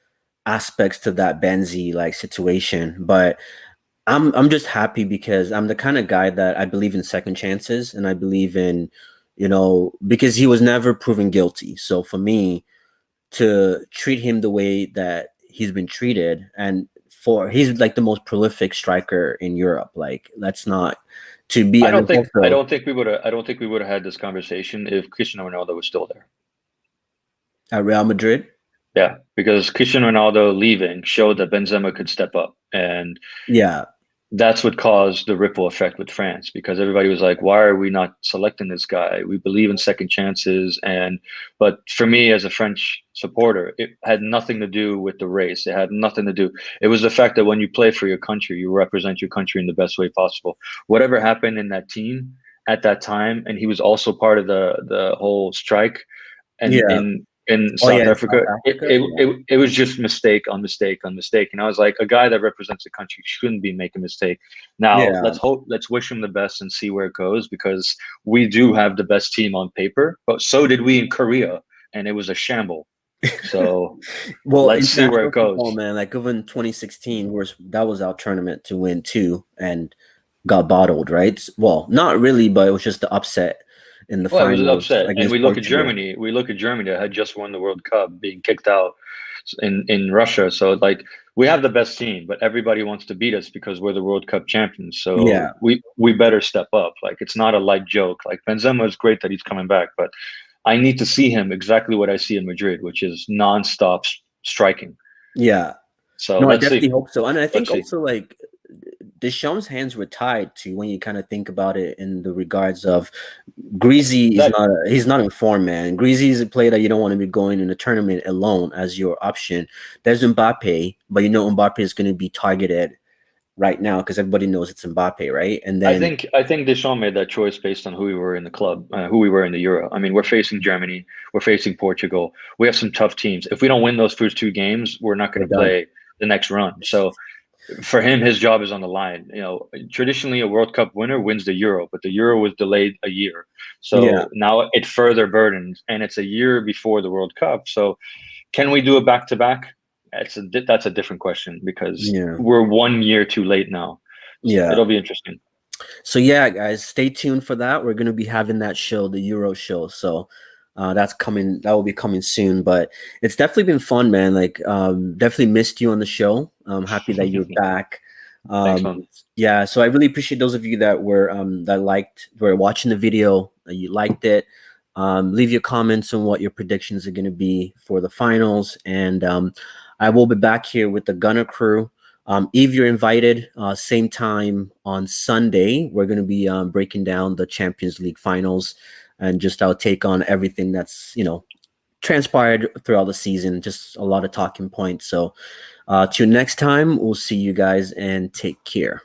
[SPEAKER 1] aspects to that Benzi like situation. But I'm just happy because I'm the kind of guy that I believe in second chances and I believe in, because he was never proven guilty. So for me to treat him the way that he's been treated and he's like the most prolific striker in Europe. Like let's not to be
[SPEAKER 2] I
[SPEAKER 1] and
[SPEAKER 2] don't think I
[SPEAKER 1] also
[SPEAKER 2] don't think we would have I don't think we would have had this conversation if Cristiano Ronaldo was still there.
[SPEAKER 1] at Real Madrid.
[SPEAKER 2] Yeah, because Cristiano Ronaldo leaving showed that Benzema could step up, and
[SPEAKER 1] Yeah.
[SPEAKER 2] that's what caused the ripple effect with France because everybody was like, why are we not selecting this guy? We believe in second chances. But for me as a French supporter, it had nothing to do with the race. It had nothing to do. It was the fact that when you play for your country, you represent your country in the best way possible. Whatever happened in that team at that time, and he was also part of the whole strike and
[SPEAKER 1] Yeah.
[SPEAKER 2] in
[SPEAKER 1] Oh yeah,
[SPEAKER 2] South
[SPEAKER 1] in South
[SPEAKER 2] Africa,
[SPEAKER 1] Africa. Yeah.
[SPEAKER 2] it was just mistake on mistake on mistake. And I was like, a guy that represents the country shouldn't be making a mistake. Now
[SPEAKER 1] Yeah.
[SPEAKER 2] let's wish him the best and see where it goes because we do have the best team on paper, but so did we in Korea, and it was a shamble. So
[SPEAKER 1] Well,
[SPEAKER 2] let's see where
[SPEAKER 1] international
[SPEAKER 2] it goes.
[SPEAKER 1] football, man, like even 2016, that was our tournament to win too, and got bottled, right? Well, not really, but it was just the upset. in the
[SPEAKER 2] Well, it was an
[SPEAKER 1] finals
[SPEAKER 2] upset, and
[SPEAKER 1] against
[SPEAKER 2] we look at
[SPEAKER 1] Portugal.
[SPEAKER 2] Germany. We look at Germany that had just won the World Cup, being kicked out in Russia. So like we have the best team, but everybody wants to beat us because we're the World Cup champions. So
[SPEAKER 1] Yeah,
[SPEAKER 2] we better step up. Like it's not a light joke. Like Benzema is great that he's coming back, but I need to see him exactly what I see in Madrid, which is nonstop striking.
[SPEAKER 1] yeah.
[SPEAKER 2] So
[SPEAKER 1] No, I
[SPEAKER 2] let's
[SPEAKER 1] definitely
[SPEAKER 2] see.
[SPEAKER 1] hope so. And I
[SPEAKER 2] Let's
[SPEAKER 1] think
[SPEAKER 2] see.
[SPEAKER 1] also like Deschamps' hands were tied to when you kind of think about it in the regards of Greasy is
[SPEAKER 2] That
[SPEAKER 1] not he's not in form, man. Greasy is a player that you don't want to be going in a tournament alone as your option. There's Mbappe, but you know Mbappe is going to be targeted right now because everybody knows it's Mbappe, right? And then
[SPEAKER 2] I think Deschamps made that choice based on who we were in the club, who we were in the Euro. I mean, we're facing Germany, we're facing Portugal. We have some tough teams. If we don't win those first two games, we're not
[SPEAKER 1] we're
[SPEAKER 2] going to
[SPEAKER 1] done.
[SPEAKER 2] play the next run. So for him, his job is on the line. You know, traditionally a World Cup winner wins the Euro, but the Euro was delayed a year.
[SPEAKER 1] Yeah,
[SPEAKER 2] So now it further burdens, and it's a year before the World Cup. So can we do a back to back? That's a different question because
[SPEAKER 1] yeah,
[SPEAKER 2] we're 1 year too late now. So
[SPEAKER 1] yeah.
[SPEAKER 2] it'll be interesting.
[SPEAKER 1] So yeah, guys, stay tuned for that. We're gonna be having that show, the Euro show. So that's coming. That will be coming soon. But it's definitely been fun, man. Like, definitely missed you on the show. I'm happy that you're back.
[SPEAKER 2] Thanks,
[SPEAKER 1] Um,
[SPEAKER 2] man.
[SPEAKER 1] yeah. So I really appreciate those of you that were watching the video. You liked it. Leave your comments on what your predictions are going to be for the finals, and I will be back here with the Gunner crew. Yves, you're invited. Same time on Sunday, we're going to be breaking down the Champions League finals and just our take on everything that's transpired throughout the season. Just a lot of talking points. So, till next time, we'll see you guys and take care.